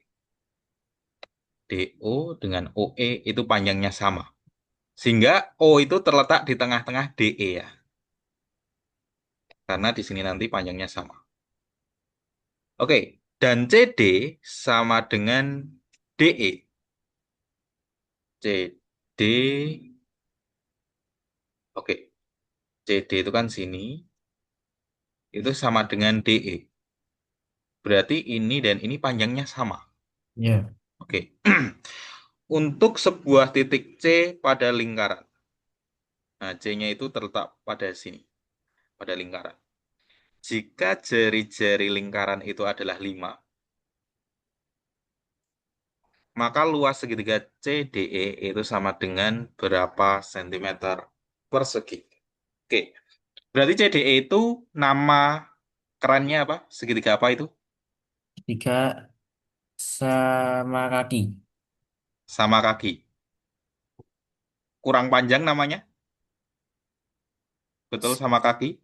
DO dengan OE itu panjangnya sama. Sehingga O itu terletak di tengah-tengah DE ya. Karena di sini nanti panjangnya sama. Oke, dan CD sama dengan DE. CD, oke, CD itu kan sini, itu sama dengan DE. Berarti ini dan ini panjangnya sama. Ya. Oke. Untuk sebuah titik C pada lingkaran. Nah, C-nya itu terletak pada sini, pada lingkaran. Jika jari-jari lingkaran itu adalah 5, maka luas segitiga CDE itu sama dengan berapa sentimeter persegi. Oke, berarti CDE itu nama kerannya apa? Segitiga apa itu? 3 sama kaki. Sama kaki. Kurang panjang namanya? Betul sama kaki.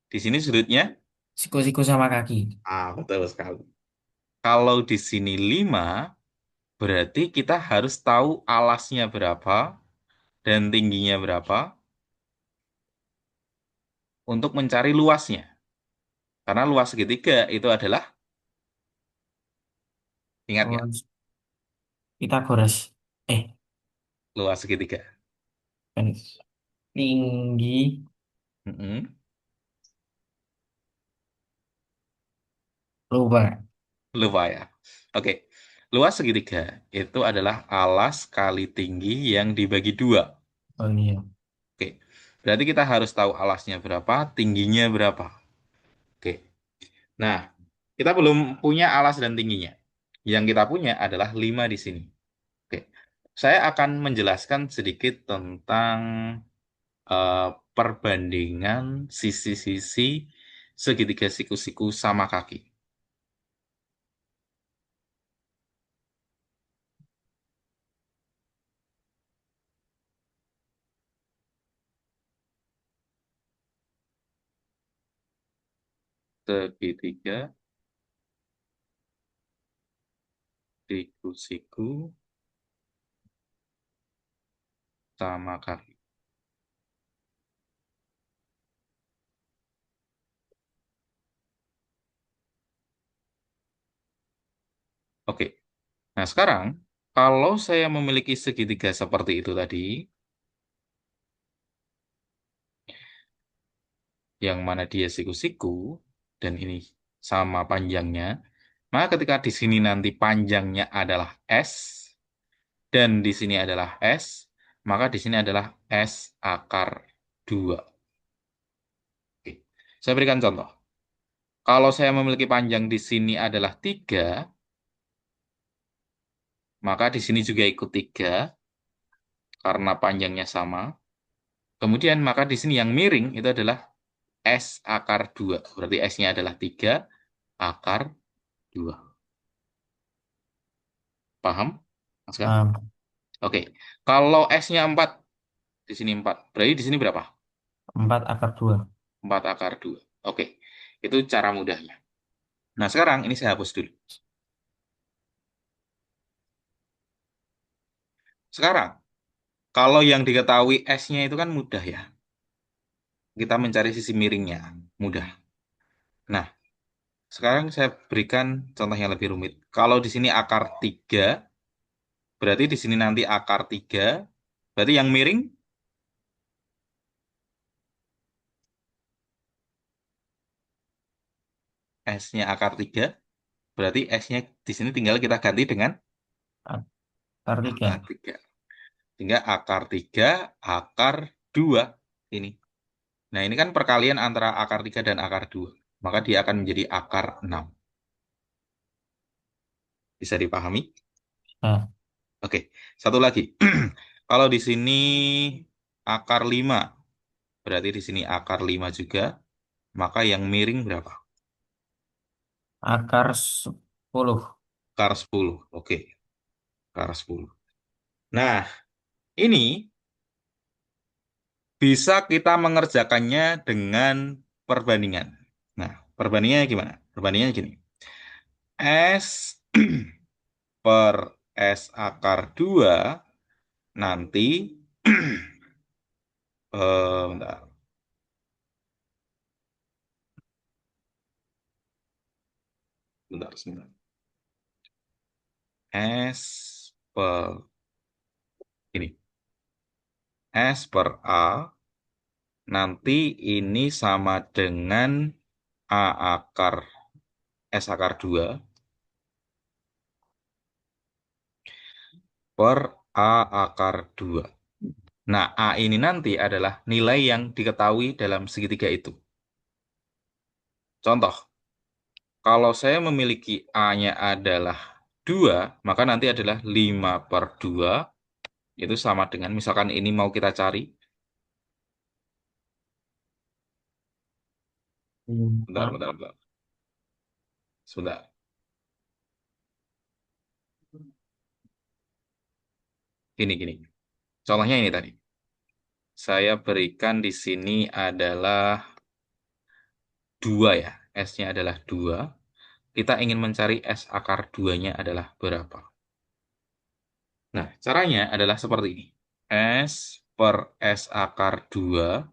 Di sini sudutnya? Siku-siku sama kaki. Betul sekali. Kalau di sini 5, berarti kita harus tahu alasnya berapa dan tingginya berapa untuk mencari luasnya. Karena luas segitiga itu adalah, ingat nggak? Luas Pitagoras. Eh, Luas segitiga. kan tinggi. Mm-mm. Lupa. Lupa ya. Oke. Luas segitiga itu adalah alas kali tinggi yang dibagi 2. Oh iya. Oke. Berarti kita harus tahu alasnya berapa, tingginya berapa. Oke. Nah, kita belum punya alas dan tingginya. Yang kita punya adalah 5 di sini. Oke. Saya akan menjelaskan sedikit tentang eh, perbandingan sisi-sisi segitiga siku-siku sama kaki. Segitiga siku-siku sama kaki. Oke. Nah, sekarang kalau saya memiliki segitiga seperti itu tadi, yang mana dia siku-siku dan ini sama panjangnya, maka ketika di sini nanti panjangnya adalah S dan di sini adalah S, maka di sini adalah S akar 2. Oke. Saya berikan contoh. Kalau saya memiliki panjang di sini adalah 3, maka di sini juga ikut 3 karena panjangnya sama. Kemudian maka di sini yang miring itu adalah S akar 2. Berarti S-nya adalah 3 akar 2. Paham, Mas Kan? Um, Oke. Kalau S-nya 4, di sini 4. Berarti di sini berapa? 4 akar 2. 4 akar 2. Oke. Itu cara mudahnya. Nah, sekarang ini saya hapus dulu. Sekarang, kalau yang diketahui S-nya itu kan mudah ya. Kita mencari sisi miringnya. Mudah. Nah, sekarang saya berikan contoh yang lebih rumit. Kalau di sini akar 3, berarti di sini nanti akar 3. Berarti yang miring, S-nya akar 3. Berarti S-nya di sini tinggal kita ganti dengan Akar 3. akar 3. Sehingga akar 3, akar 2. Ini. Nah, ini kan perkalian antara akar 3 dan akar 2. Maka dia akan menjadi akar 6. Bisa dipahami? Nah, Oke, satu lagi. Kalau di sini akar 5, berarti di sini akar 5 juga, maka yang miring berapa? akar 10. Akar 10. Oke, akar 10. Nah, ini bisa kita mengerjakannya dengan perbandingan. Nah, perbandingannya gimana? Perbandingannya gini. S per S akar 2 nanti bentar, bentar, sebentar. S per ini. S per A nanti ini sama dengan A akar S akar 2 per A akar 2. Nah, A ini nanti adalah nilai yang diketahui dalam segitiga itu. Contoh, kalau saya memiliki A-nya adalah 2, maka nanti adalah 5 per 2, itu sama dengan, misalkan ini mau kita cari, bentar, 5. bentar, bentar, sebentar. Gini, gini. Contohnya ini tadi. Saya berikan di sini adalah 2 ya. S-nya adalah 2. Kita ingin mencari S akar 2-nya adalah berapa. Nah, caranya adalah seperti ini. S per S akar 2.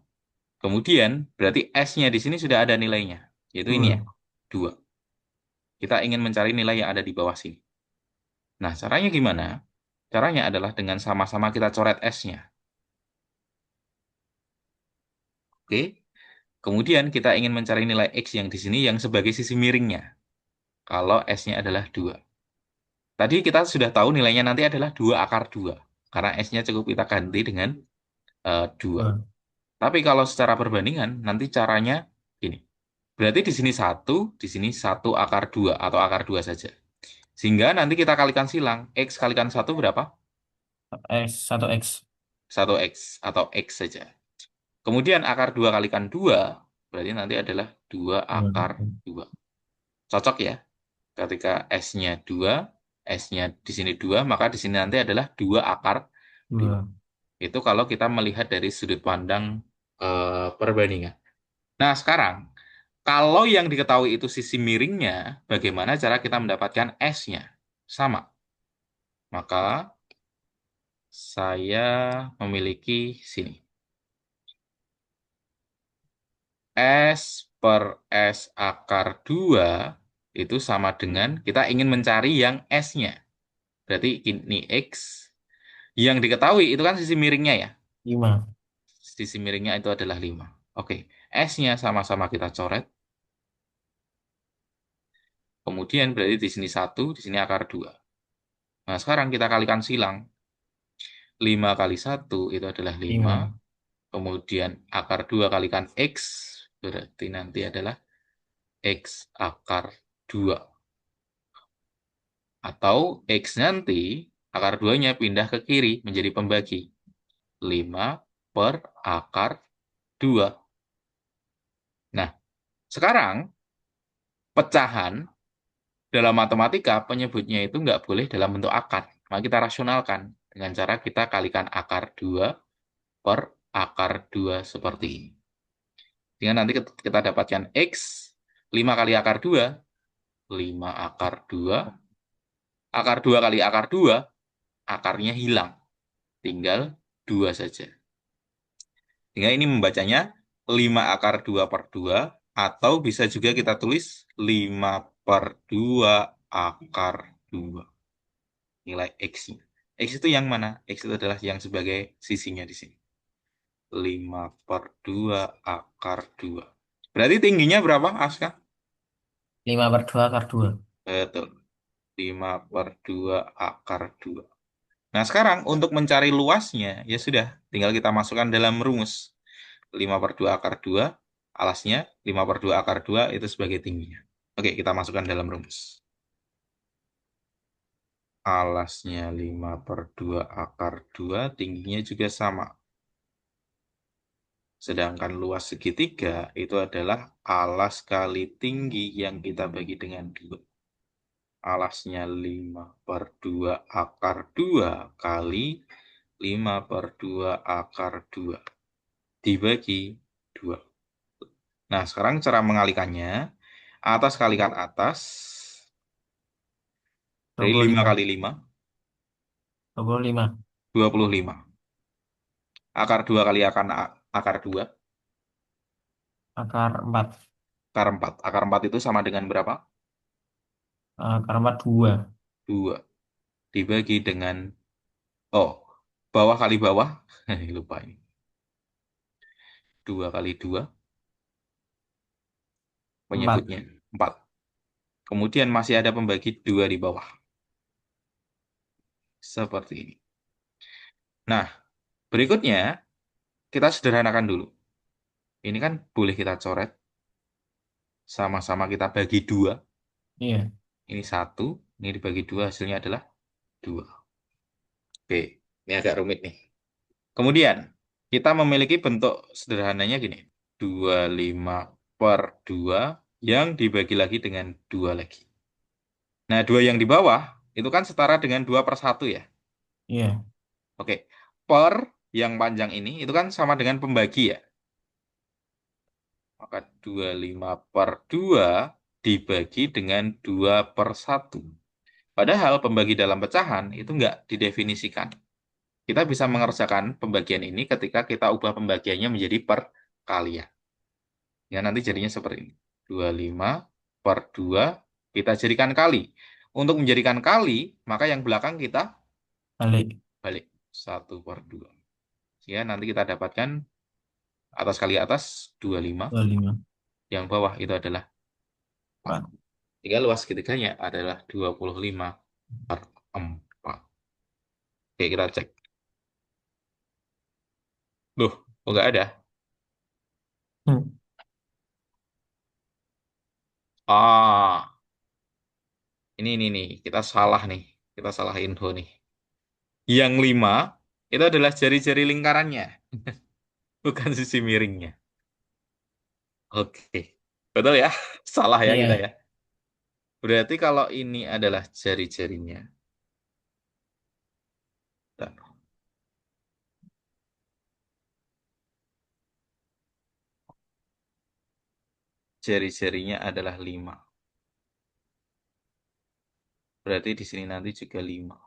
Kemudian, berarti S-nya di sini sudah ada nilainya. Yaitu ini ya, 2. Kita ingin mencari nilai yang ada di bawah sini. Nah, caranya gimana? Caranya adalah dengan sama-sama kita coret S-nya. Oke? Kemudian kita ingin mencari nilai X yang di sini yang sebagai sisi miringnya. Kalau S-nya adalah 2. Tadi kita sudah tahu nilainya nanti adalah 2 akar 2. Karena S-nya cukup kita ganti dengan 2. Tapi kalau secara perbandingan, nanti caranya ini. Berarti di sini 1, di sini 1 akar 2 atau akar 2 saja. Sehingga nanti kita kalikan silang. X kalikan 1 berapa? X 1X. 1X atau X saja. Kemudian akar 2 kalikan 2, berarti nanti adalah 2 akar 2. Cocok ya? Ketika S-nya 2, S-nya di sini 2, maka di sini nanti adalah 2 akar 2. 2. Itu kalau kita melihat dari sudut pandang perbandingan. Nah, sekarang, kalau yang diketahui itu sisi miringnya, bagaimana cara kita mendapatkan S-nya? Sama. Maka saya memiliki sini. S per S akar 2 itu sama dengan kita ingin mencari yang S-nya. Berarti ini X. Yang diketahui itu kan sisi miringnya ya. 5. Sisi miringnya itu adalah 5. Oke. S-nya sama-sama kita coret. Kemudian berarti di sini 1, di sini akar 2. Nah, sekarang kita kalikan silang. 5 kali 1 itu adalah 5. 5. Kemudian akar 2 kalikan X. Berarti nanti adalah X akar 2. Atau X nanti akar 2-nya pindah ke kiri menjadi pembagi. 5 per akar 2. Nah, sekarang pecahan dalam matematika penyebutnya itu nggak boleh dalam bentuk akar. Maka kita rasionalkan dengan cara kita kalikan akar 2 per akar 2 seperti ini. Sehingga nanti kita dapatkan X 5 kali akar 2, 5 akar 2, akar 2 kali akar 2, akarnya hilang. Tinggal 2 saja. Sehingga ini membacanya 5 akar 2 per 2, atau bisa juga kita tulis 5 per 2 akar 2. Nilai X-nya. X itu yang mana? X itu adalah yang sebagai sisinya di sini. 5 per 2 akar 2. Berarti tingginya berapa, Aska? 5/2 akar 2. Betul. 5 per 2 akar 2. Nah, sekarang untuk mencari luasnya, ya sudah, tinggal kita masukkan dalam rumus. 5 per 2 akar 2, alasnya 5 per 2 akar 2 itu sebagai tingginya. Oke, kita masukkan dalam rumus. Alasnya 5 per 2 akar 2, tingginya juga sama. Sedangkan luas segitiga itu adalah alas kali tinggi yang kita bagi dengan 2. Alasnya 5 per 2 akar 2 kali 5 per 2 akar 2 dibagi 2. Nah, sekarang cara mengalikannya, atas kalikan atas, dua dari puluh 5 lima kali 5, 25. 25. Akar 2 kali akar 2, Akar 4. akar 4. Akar 4 itu sama dengan berapa? Akar 4 2. 2. Dibagi dengan, oh, bawah kali bawah, lupa ini. 2 kali 2, 4. penyebutnya 4. Kemudian masih ada pembagi 2 di bawah. Seperti ini. Nah, berikutnya kita sederhanakan dulu. Ini kan boleh kita coret, sama-sama kita bagi 2. Iya. Ini 1, ini dibagi 2, hasilnya adalah 2. Oke, ini agak rumit nih. Kemudian, kita memiliki bentuk sederhananya gini. 25 per 2 yang dibagi lagi dengan 2 lagi. Nah, 2 yang di bawah itu kan setara dengan 2 per 1 ya. Iya. Oke, per yang panjang ini itu kan sama dengan pembagi ya. Maka 25 per 2 dibagi dengan 2 per 1. Padahal pembagi dalam pecahan itu nggak didefinisikan. Kita bisa mengerjakan pembagian ini ketika kita ubah pembagiannya menjadi perkalian. Ya, nanti jadinya seperti ini. 25 per 2 kita jadikan kali. Untuk menjadikan kali, maka yang belakang kita Balik. balik. 1/2. Ya, nanti kita dapatkan atas kali atas 25. 25. Yang bawah itu adalah 4. 4. Sehingga luas segitiganya adalah 25 per 4. Oke, kita cek. Loh, kok nggak ada? Ah, ini nih. Kita salah nih. Kita salah info nih. Yang 5 itu adalah jari-jari lingkarannya, bukan sisi miringnya. Oke, betul ya? Salah ya kita Iya. ya. Berarti kalau ini adalah jari-jarinya. Bentar. Jari-jarinya adalah 5. Berarti di sini nanti juga 5.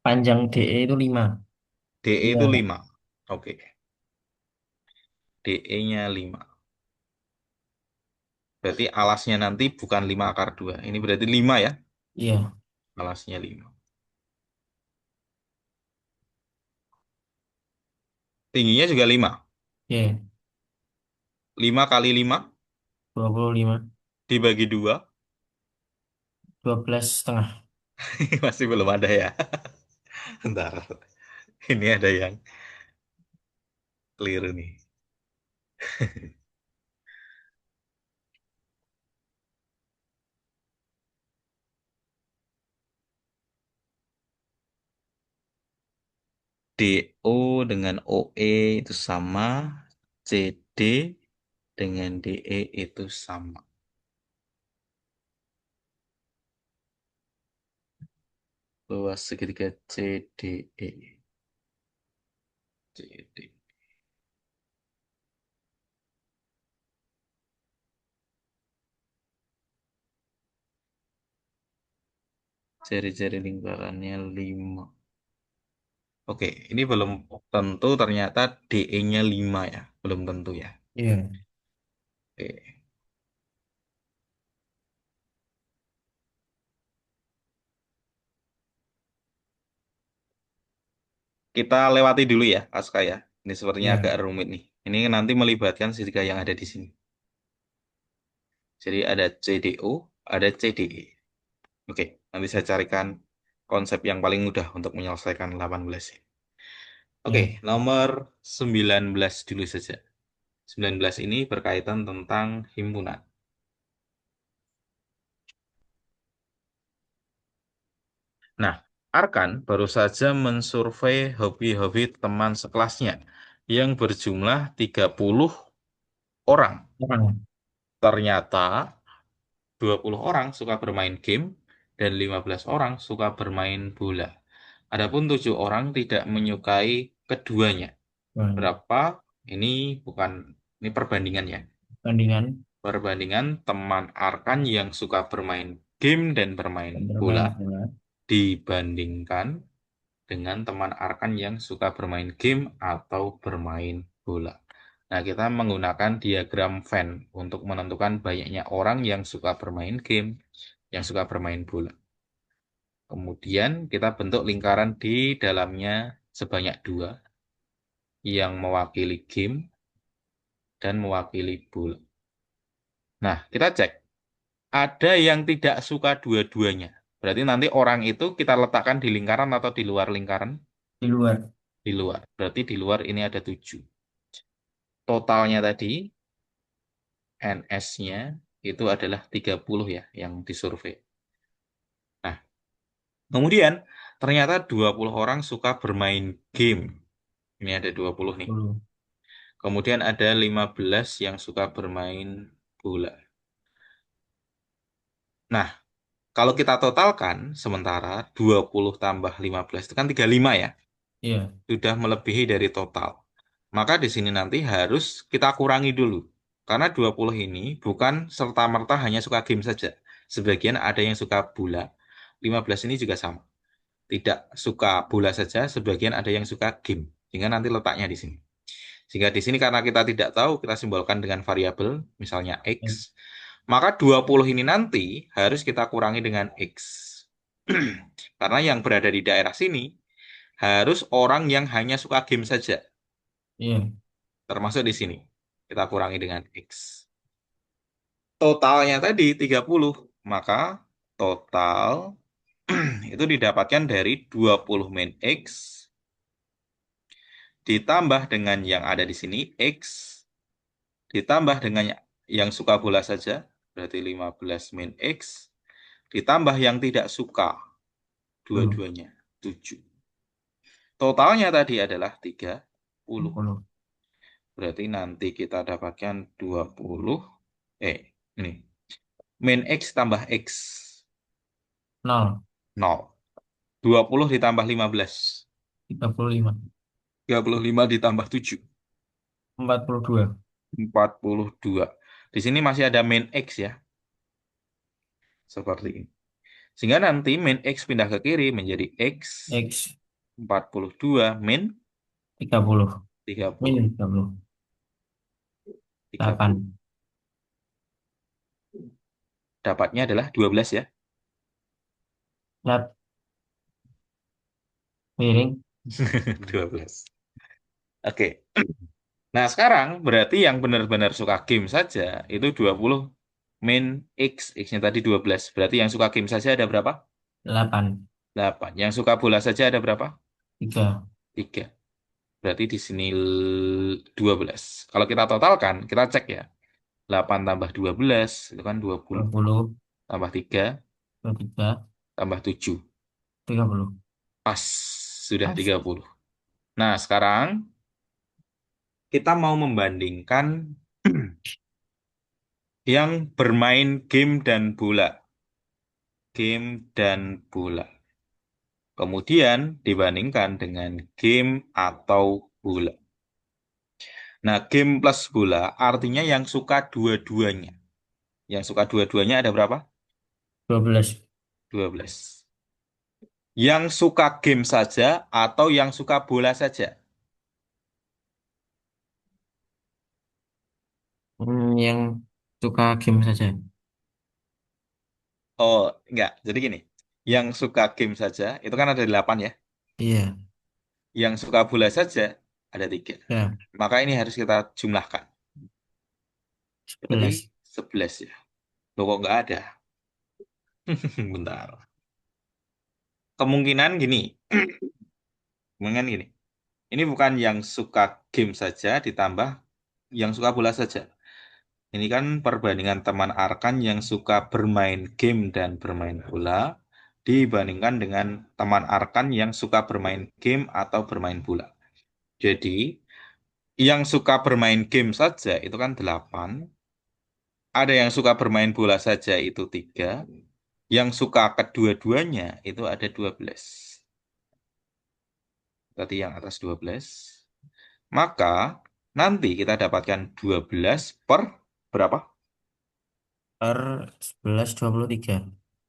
Panjang DE itu 5. DE Iya. itu 5. Oke, DE-nya 5. Berarti alasnya nanti bukan 5 akar 2. Ini berarti 5 ya. Iya. Alasnya 5. Tingginya juga 5. Iya. 5 kali 5 25. dibagi 2. 12,5. Masih belum ada ya. Bentar. Ini ada yang keliru nih. DO dengan OE itu sama. CD dengan DE itu sama. Luas segitiga CDE. CD. Jari-jari lingkarannya 5. Oke, ini belum tentu ternyata DE-nya 5 ya. Belum tentu ya. Iya. Oke. Kita lewati dulu ya, Aska ya. Ini sepertinya Iya. agak rumit nih. Ini nanti melibatkan segitiga yang ada di sini. Jadi ada CDO, ada CDE. Oke, nanti saya carikan konsep yang paling mudah untuk menyelesaikan 18 ini. Oke, Iya. nomor 19 dulu saja. 19 ini berkaitan tentang himpunan. Nah, Arkan baru saja mensurvei hobi-hobi teman sekelasnya yang berjumlah 30 orang. Orang. Ternyata 20 orang suka bermain game dan 15 orang suka bermain bola. Adapun 7 orang tidak menyukai keduanya. Orang. Berapa? Ini bukan, ini perbandingan ya. Bandingan Perbandingan teman Arkan yang suka bermain game dan bermain bola bermain bola. dibandingkan dengan teman Arkan yang suka bermain game atau bermain bola. Nah, kita menggunakan diagram Venn untuk menentukan banyaknya orang yang suka bermain game, yang suka bermain bola. Kemudian kita bentuk lingkaran di dalamnya sebanyak 2 yang mewakili game dan mewakili bola. Nah, kita cek. Ada yang tidak suka dua-duanya. Berarti nanti orang itu kita letakkan di lingkaran atau di luar lingkaran? Di luar. Di luar. Berarti di luar ini ada 7. Totalnya tadi, NS-nya itu adalah 30 ya yang disurvei. Nah, kemudian ternyata 20 orang suka bermain game. Ini ada 20 nih. 10. Kemudian ada 15 yang suka bermain bola. Nah, kalau kita totalkan, sementara 20 tambah 15 itu kan 35 ya. Iya. Sudah melebihi dari total. Maka di sini nanti harus kita kurangi dulu. Karena 20 ini bukan serta-merta hanya suka game saja. Sebagian ada yang suka bola. 15 ini juga sama. Tidak suka bola saja, sebagian ada yang suka game. Sehingga nanti letaknya di sini. Sehingga di sini karena kita tidak tahu, kita simbolkan dengan variabel, misalnya Iya. X. Maka 20 ini nanti harus kita kurangi dengan X. Karena yang berada di daerah sini harus orang yang hanya suka game saja. Iya. Termasuk di sini. Kita kurangi dengan X. Totalnya tadi 30. Maka total itu didapatkan dari 20 min X ditambah dengan yang ada di sini X ditambah dengan yang suka bola saja berarti 15 min X ditambah yang tidak suka 10. dua-duanya 7. Totalnya tadi adalah 30. 10. Berarti nanti kita dapatkan 20. Ini. Min X tambah X. 0. 0. 20 ditambah 15. 35. 35 ditambah 7. 42. 42. Di sini masih ada min X ya. Seperti ini. Sehingga nanti min X pindah ke kiri menjadi X X. 42 min 30. Min 30. 30. 30. 8. Dapatnya adalah 12 ya. Lap. Miring. 12. Oke. Nah, sekarang berarti yang benar-benar suka game saja itu 20 min X. X-nya tadi 12. Berarti yang suka game saja ada berapa? 8. 8. Yang suka bola saja ada berapa? 3. 3. Berarti di sini 12. Kalau kita totalkan, kita cek ya. 8 tambah 12 itu kan 20. 20. Tambah 3 23. tambah 7. 30. Pas. Sudah Pas. 30. Nah, sekarang kita mau membandingkan yang bermain game dan bola. Game dan bola. Kemudian dibandingkan dengan game atau bola. Nah, game plus bola artinya yang suka dua-duanya. Yang suka dua-duanya ada berapa? 12. 12. Yang suka game saja atau yang suka bola saja? Yang suka game saja. Oh, enggak. Jadi gini. Yang suka game saja, itu kan ada 8 ya. Iya. Yang suka bola saja, ada 3. Ya, Maka ini harus kita jumlahkan. Berarti 11. 11 ya. Loh kok nggak ada? Bentar. Kemungkinan gini. Kemungkinan gini. Ini bukan yang suka game saja ditambah yang suka bola saja. Ini kan perbandingan teman Arkan yang suka bermain game dan bermain bola dibandingkan dengan teman Arkan yang suka bermain game atau bermain bola. Jadi, yang suka bermain game saja itu kan 8. Ada yang suka bermain bola saja itu 3. Yang suka kedua-duanya itu ada 12. Tadi yang atas 12. Maka nanti kita dapatkan 12 per berapa? Per 11, 23.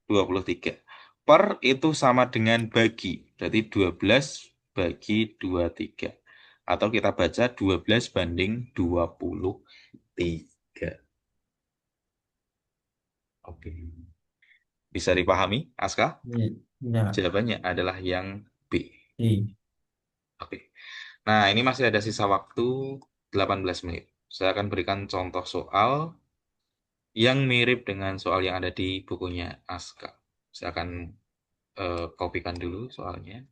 23. Per itu sama dengan bagi. Berarti 12 bagi 23. Atau kita baca 12 banding 23. Oke. Bisa dipahami, Aska? Iya. Iya. Jawabannya adalah yang B. I. Oke. Nah, ini masih ada sisa waktu 18 menit. Saya akan berikan contoh soal yang mirip dengan soal yang ada di bukunya Aska. Saya akan kopikan dulu soalnya.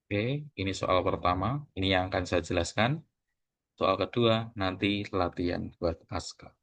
Oke, ini soal pertama. Ini yang akan saya jelaskan. Soal kedua, nanti latihan buat Aska.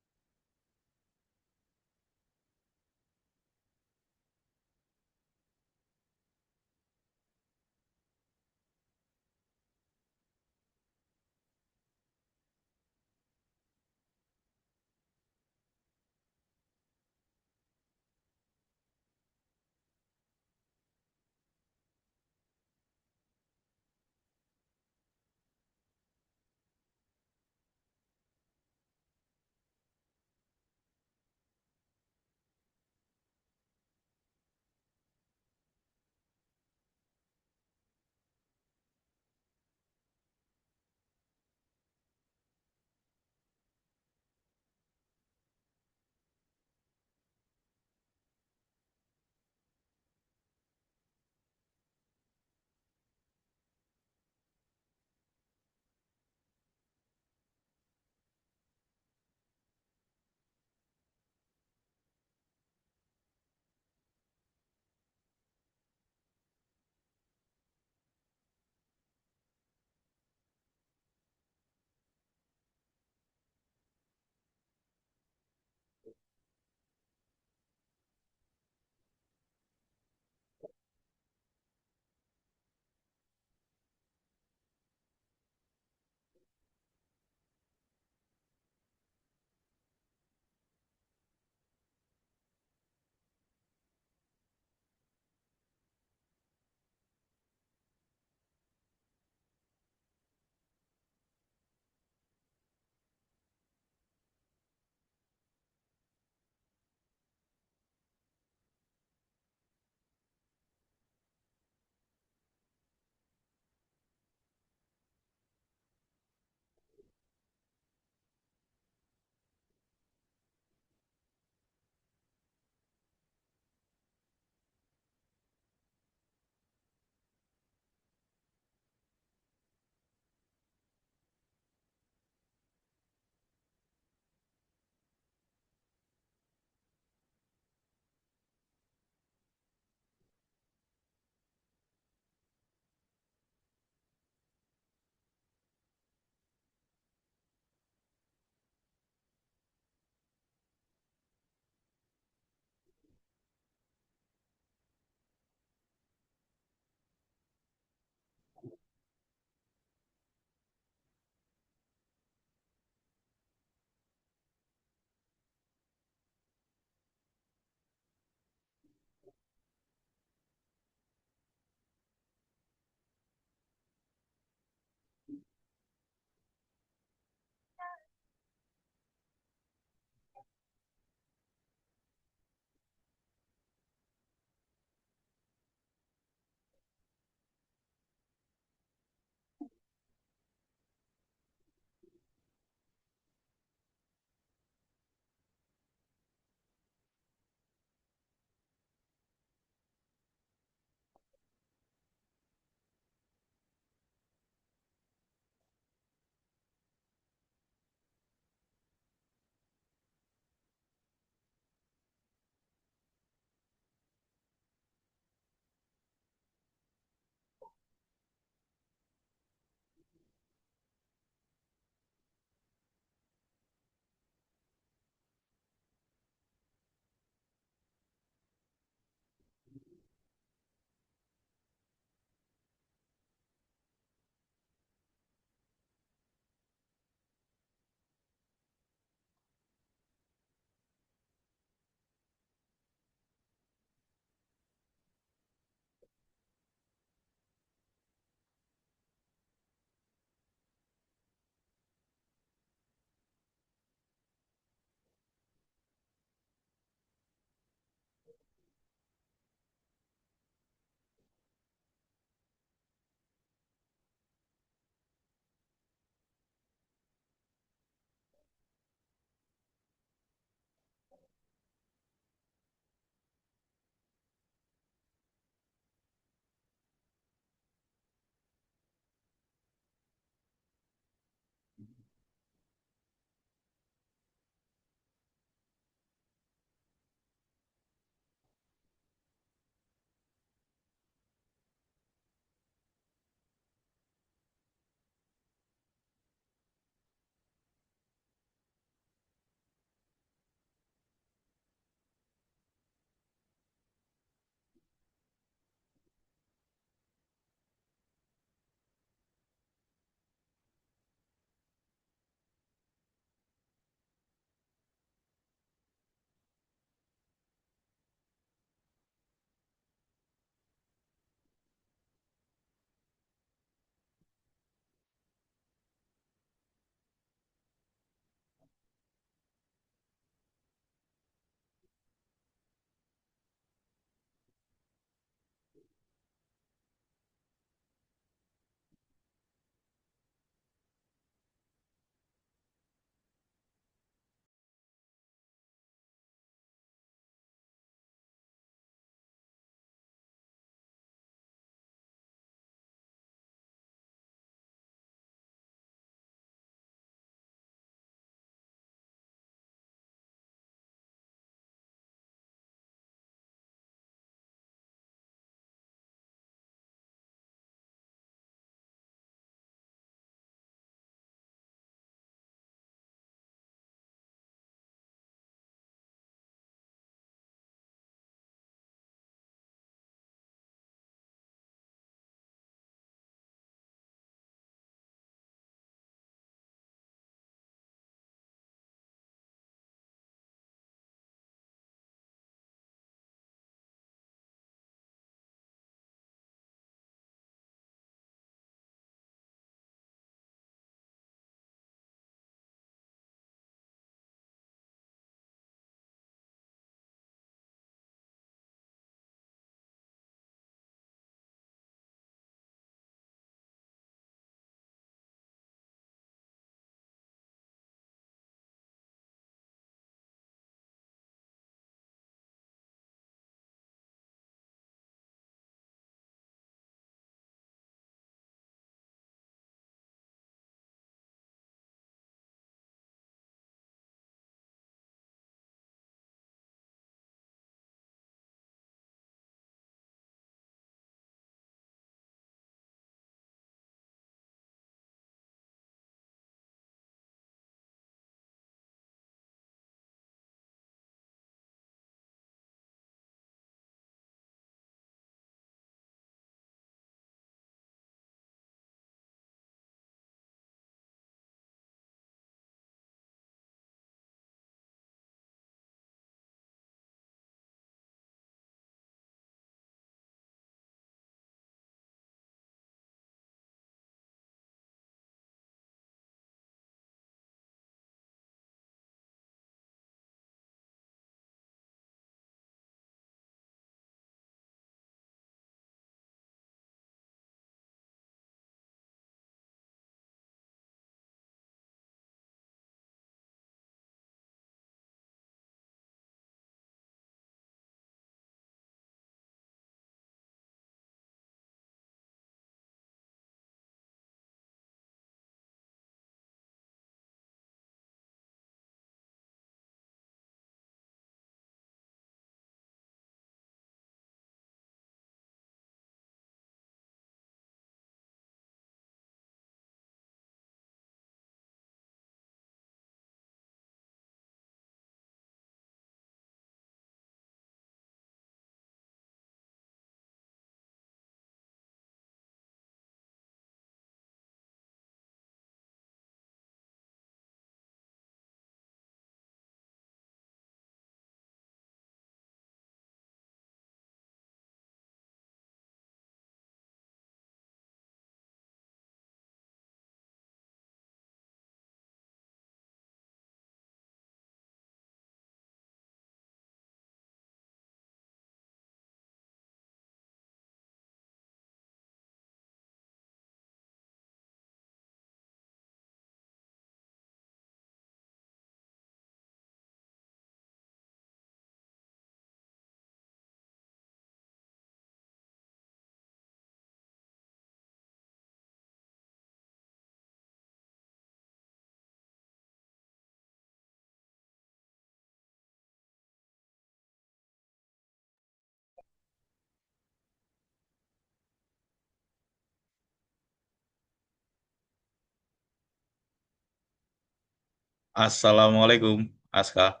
Assalamualaikum, Aska.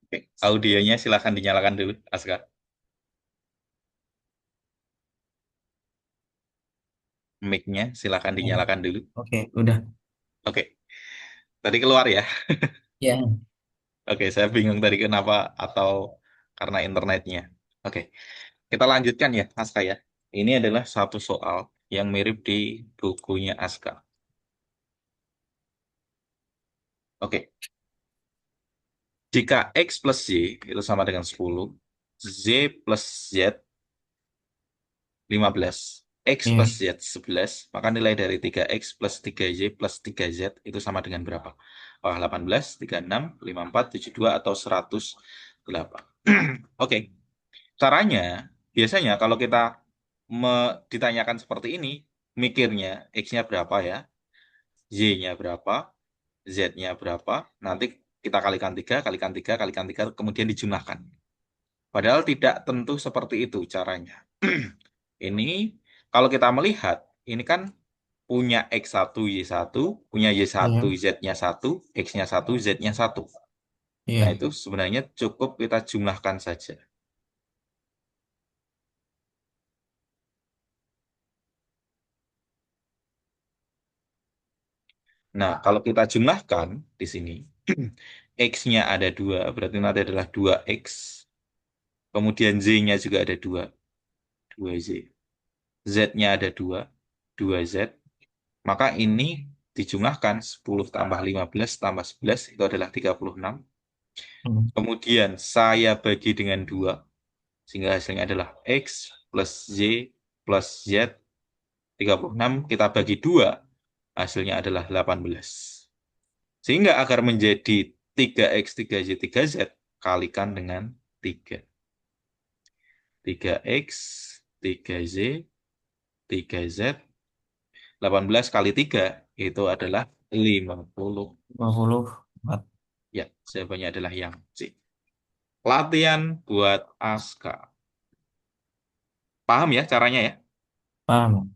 Oke, audionya silahkan dinyalakan dulu, Aska. Mic-nya silahkan Hmm. dinyalakan dulu. Oke, udah. Oke, tadi keluar ya. Ya, Oke, saya bingung tadi kenapa atau karena internetnya. Oke, kita lanjutkan ya, Aska ya. Ini adalah satu soal yang mirip di bukunya Aska. Oke, jika X plus Y itu sama dengan 10, Z plus Z 15, X iya. plus Z 11, maka nilai dari 3X plus 3Y plus 3Z itu sama dengan berapa? Oh, 18, 36, 54, 72, atau 108. Oke, caranya biasanya kalau kita ditanyakan seperti ini, mikirnya X-nya berapa ya, Y-nya berapa, Z-nya berapa, nanti kita kalikan 3, kalikan 3, kalikan 3, kemudian dijumlahkan. Padahal tidak tentu seperti itu caranya. Ini kalau kita melihat, ini kan punya X1, Y1, punya Y1, Iya. Z-nya 1, X-nya 1, Z-nya 1. Nah, Iya. itu sebenarnya cukup kita jumlahkan saja. Nah, kalau kita jumlahkan di sini, X-nya ada 2, berarti nanti adalah 2X. Kemudian Z-nya juga ada 2, 2Z. Z-nya ada 2, 2Z. Maka ini dijumlahkan 10 tambah 15 tambah 11 itu adalah 36. Hmm. Kemudian saya bagi dengan 2 sehingga hasilnya adalah X plus Y plus Z 36 kita bagi 2 hasilnya adalah 18. Sehingga agar menjadi 3X 3Y 3Z kalikan dengan 3. 3X 3Z 3Z 18 kali 3 itu adalah 50. 24. Ya, jawabannya adalah yang C. Latihan buat Aska. Paham ya caranya ya? Paham?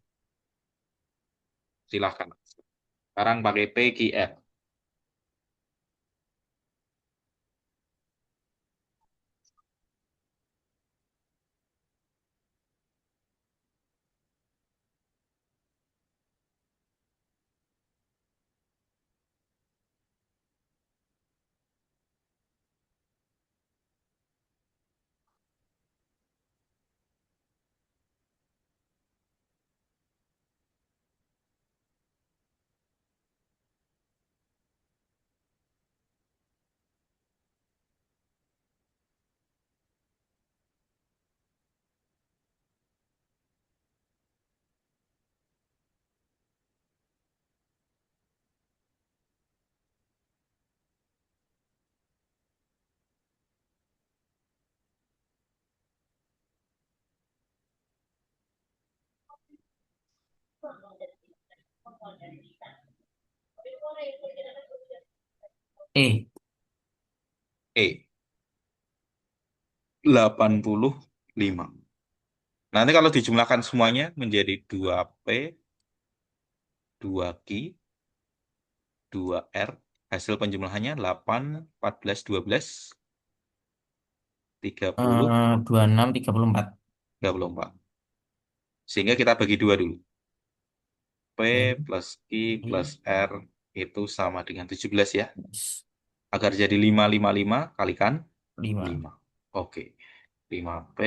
Silahkan. Sekarang pakai PQR. E. E. 85. Nanti kalau dijumlahkan semuanya menjadi 2P, 2Q, 2R. Hasil penjumlahannya 8, 14, 12, 30, 26, 34. 34. Sehingga kita bagi 2 dulu. P Oke. plus Q plus I, R itu sama dengan 17 ya. plus Agar jadi 5, 5, 5 kalikan 5. 5. Oke. 5P,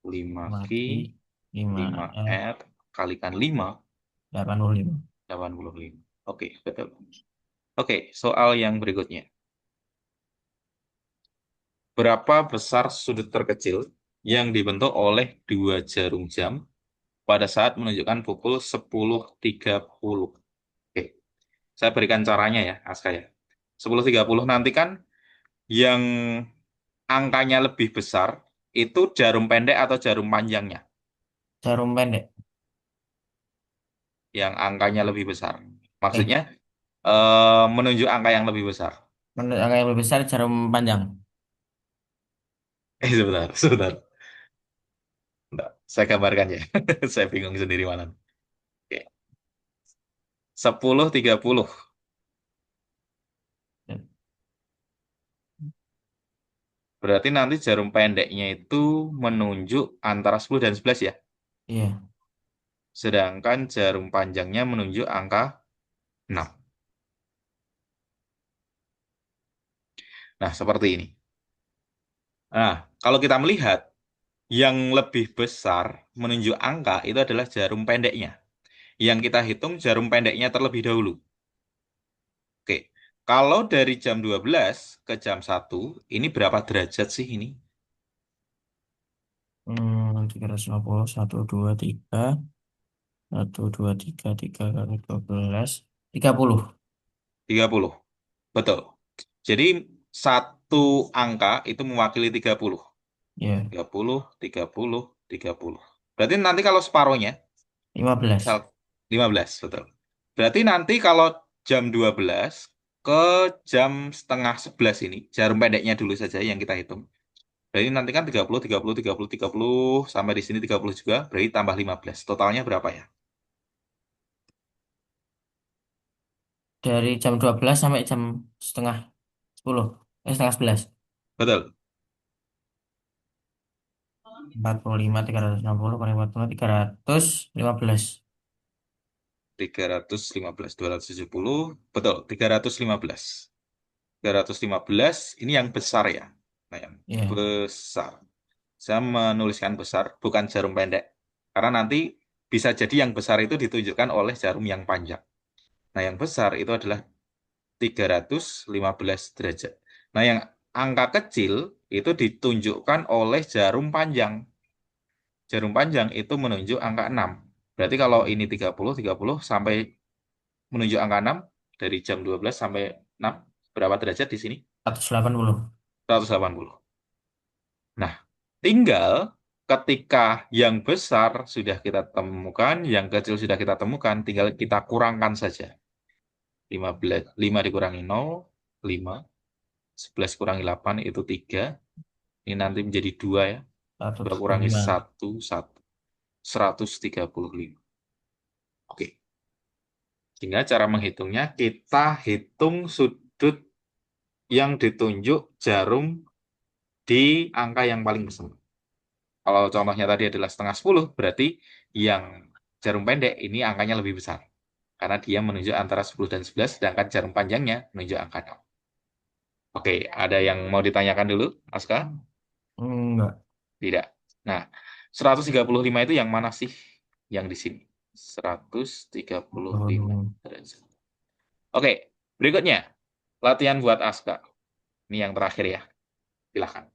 5Q, Maki 5 R 5R kalikan 5, 85. 85. Oke, betul. Oke, soal yang berikutnya. Berapa besar sudut terkecil yang dibentuk oleh dua jarum jam pada saat menunjukkan pukul 10.30? Oke, saya berikan caranya ya, Aska ya. 10.30 nanti kan yang angkanya lebih besar itu jarum pendek atau jarum panjangnya Jarum pendek. yang angkanya lebih besar. Eh, Maksudnya menunjuk angka yang lebih besar. menurut angka yang lebih besar jarum panjang. Sebentar, sebentar. Bentar, saya gambarkan ya. Saya bingung sendiri mana. Oke. 10, 30. Berarti nanti jarum pendeknya itu menunjuk antara 10 dan 11 ya. Iya. Sedangkan jarum panjangnya menunjuk angka 6. Nah, seperti ini. Nah, kalau kita melihat yang lebih besar menunjuk angka itu adalah jarum pendeknya. Yang kita hitung jarum pendeknya terlebih dahulu. Oke. Kalau dari jam 12 ke jam 1, ini berapa derajat sih ini? 350, 1, 2, 3. 1, 2, 3, 3 kali 12. 30. 30. Betul. Jadi satu angka itu mewakili 30. Ya, 30, 30, 30. Berarti nanti kalau separohnya, 15. misal 15, betul. Berarti nanti kalau jam 12 ke jam setengah 11 ini, jarum pendeknya dulu saja yang kita hitung. Berarti nanti kan 30, 30, 30, 30, sampai di sini 30 juga, berarti tambah 15. Totalnya berapa ya? Dari jam 12 sampai jam setengah 10. Setengah 11. Betul. 45, 360, 45, 315. 315, 270, betul, 315. 315 ini yang besar ya. Nah, yang Ya, besar. Saya menuliskan besar, bukan jarum pendek. Karena nanti bisa jadi yang besar itu ditunjukkan oleh jarum yang panjang. Nah, yang besar itu adalah 315 derajat. Nah, yang angka kecil itu ditunjukkan oleh jarum panjang. Jarum panjang itu menunjuk angka 6. Berarti kalau ini 30, 30 sampai menunjuk angka 6 dari jam 12 sampai 6, berapa derajat di sini? 180. 180. Nah, tinggal ketika yang besar sudah kita temukan, yang kecil sudah kita temukan, tinggal kita kurangkan saja. 15, 5 dikurangi 0, 5. 11 kurangi 8 itu 3. Ini nanti menjadi 2 ya. 2 kurangi 135. 1, 1. 135. Oke. Sehingga cara menghitungnya kita hitung sudut yang ditunjuk jarum di angka yang paling besar. Kalau contohnya tadi adalah setengah 10, berarti yang jarum pendek ini angkanya lebih besar. Karena dia menunjuk antara 10 dan 11, sedangkan jarum panjangnya menunjuk angka 6. Oke, ada yang mau ditanyakan dulu, Aska? Enggak. Tidak. Nah, 135 itu yang mana sih? Yang di sini. 135 Hmm. derajat. Oke, berikutnya. Latihan buat Aska. Ini yang terakhir ya. Silahkan.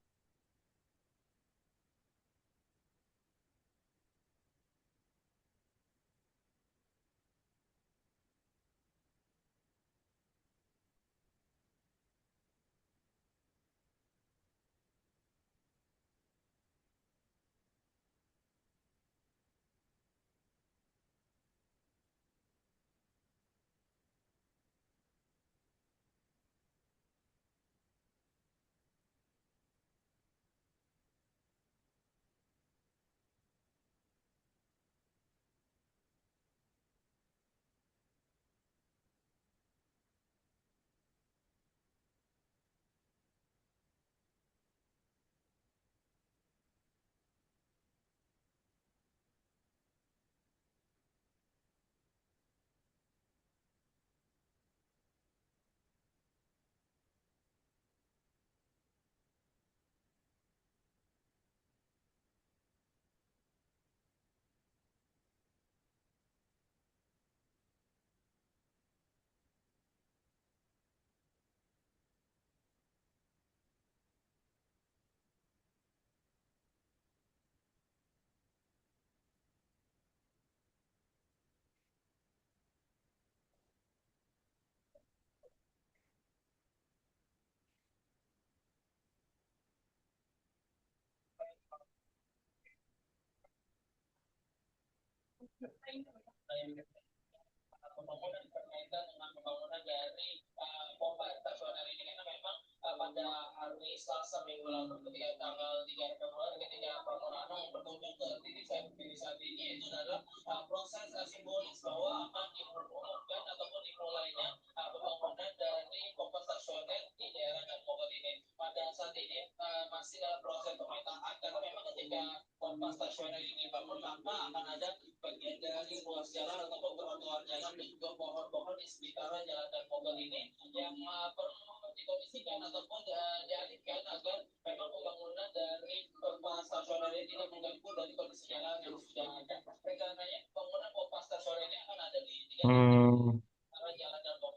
Hmm,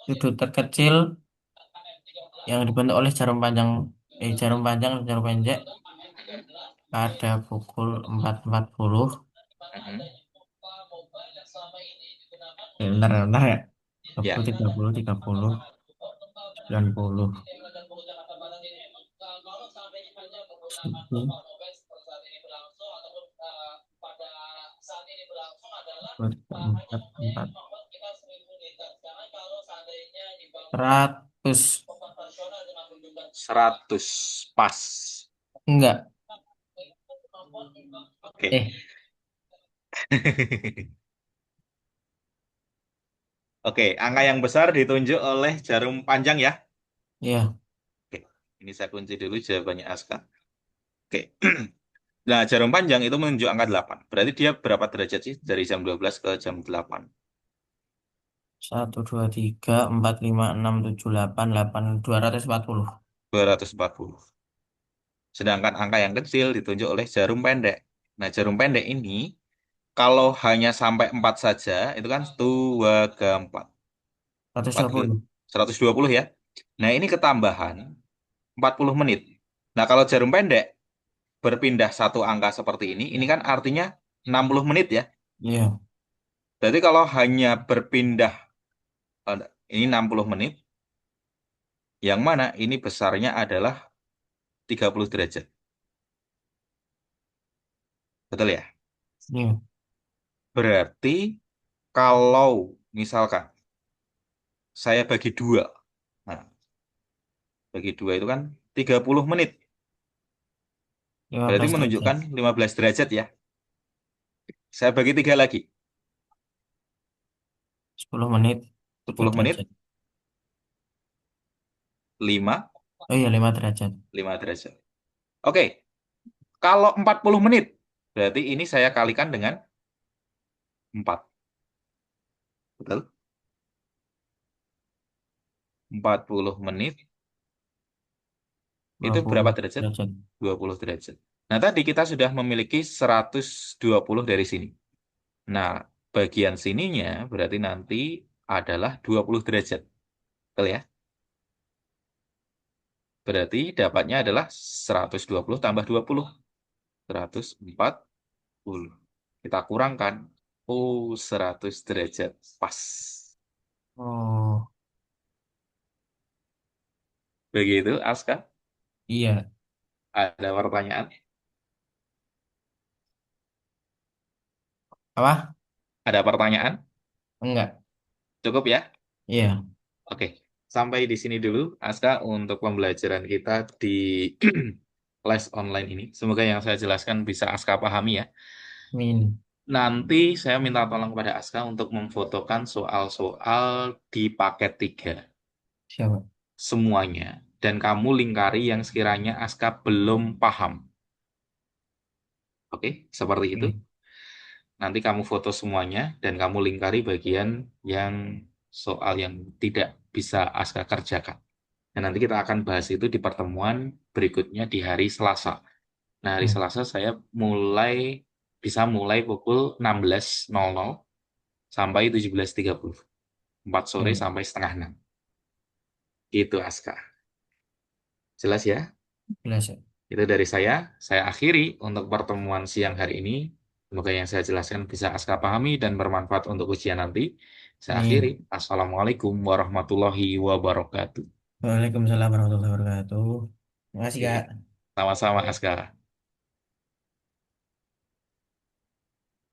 sudut terkecil yang dibentuk oleh jarum panjang dan jarum pendek pada pukul 4.40. Mhm. Bentar, bentar ya. Ya, 20, 30, 30, 90. Sini, 4, 4. 100. 100 pas. Enggak. Oke. Eh, Oke, angka yang besar ditunjuk oleh jarum panjang ya. iya. Oke, ini saya kunci dulu jawabannya Aska. Oke. Nah, jarum panjang itu menunjuk angka 8. Berarti dia berapa derajat sih dari jam 12 ke jam 8? 1, 2, 3, 4, 5, 6, 7, 8, 240. 240. Sedangkan angka yang kecil ditunjuk oleh jarum pendek. Nah, jarum pendek ini kalau hanya sampai 4 saja, itu kan 2 ke 4. 4 ke 120. 120 ya. Nah, ini ketambahan 40 menit. Nah, kalau jarum pendek berpindah satu angka seperti ini kan artinya 60 menit ya. Iya. Berarti kalau hanya berpindah, eh, ini 60 menit, yang mana ini besarnya adalah 30 derajat. Betul ya? Iya. Berarti kalau misalkan saya bagi dua, nah, bagi dua itu kan 30 menit. Berarti 15 derajat. menunjukkan 15 derajat ya. Saya bagi tiga lagi, 10 menit. 3 10 menit, derajat. 5, Oh iya, 5 derajat. 5 derajat. Oke, kalau 40 menit, berarti ini saya kalikan dengan 4. Betul? 40 menit dua itu puluh berapa derajat? derajat. 20 derajat. Nah, tadi kita sudah memiliki 120 dari sini. Nah, bagian sininya berarti nanti adalah 20 derajat. Betul ya? Berarti dapatnya adalah 120 tambah 20. 140. Kita kurangkan. Oh, 100 derajat. Pas. Oh, Begitu, Aska. iya. Ada pertanyaan? Apa? Ada pertanyaan? Enggak. Cukup ya? Iya. Oke. Sampai di sini dulu, Aska, untuk pembelajaran kita di les online ini. Semoga yang saya jelaskan bisa Aska pahami ya. Min. Nanti saya minta tolong kepada Aska untuk memfotokan soal-soal di paket 3 Siapa? semuanya. Dan kamu lingkari yang sekiranya Aska belum paham. Oke, seperti itu. Oke. Nanti kamu foto semuanya dan kamu lingkari bagian yang soal yang tidak bisa Aska kerjakan. Dan nanti kita akan bahas itu di pertemuan berikutnya di hari Selasa. Nah, hari Hmm. Selasa saya bisa mulai pukul 16.00 sampai 17.30. 4 sore Oke. sampai setengah 6. Itu Aska. Jelas ya? Jelas ya. Itu dari saya. Saya akhiri untuk pertemuan siang hari ini. Semoga yang saya jelaskan bisa Aska pahami dan bermanfaat untuk ujian nanti. Saya akhiri. Min. Assalamualaikum warahmatullahi wabarakatuh. Waalaikumsalam warahmatullahi wabarakatuh. Terima kasih, Oke. Kak. Sama-sama Aska.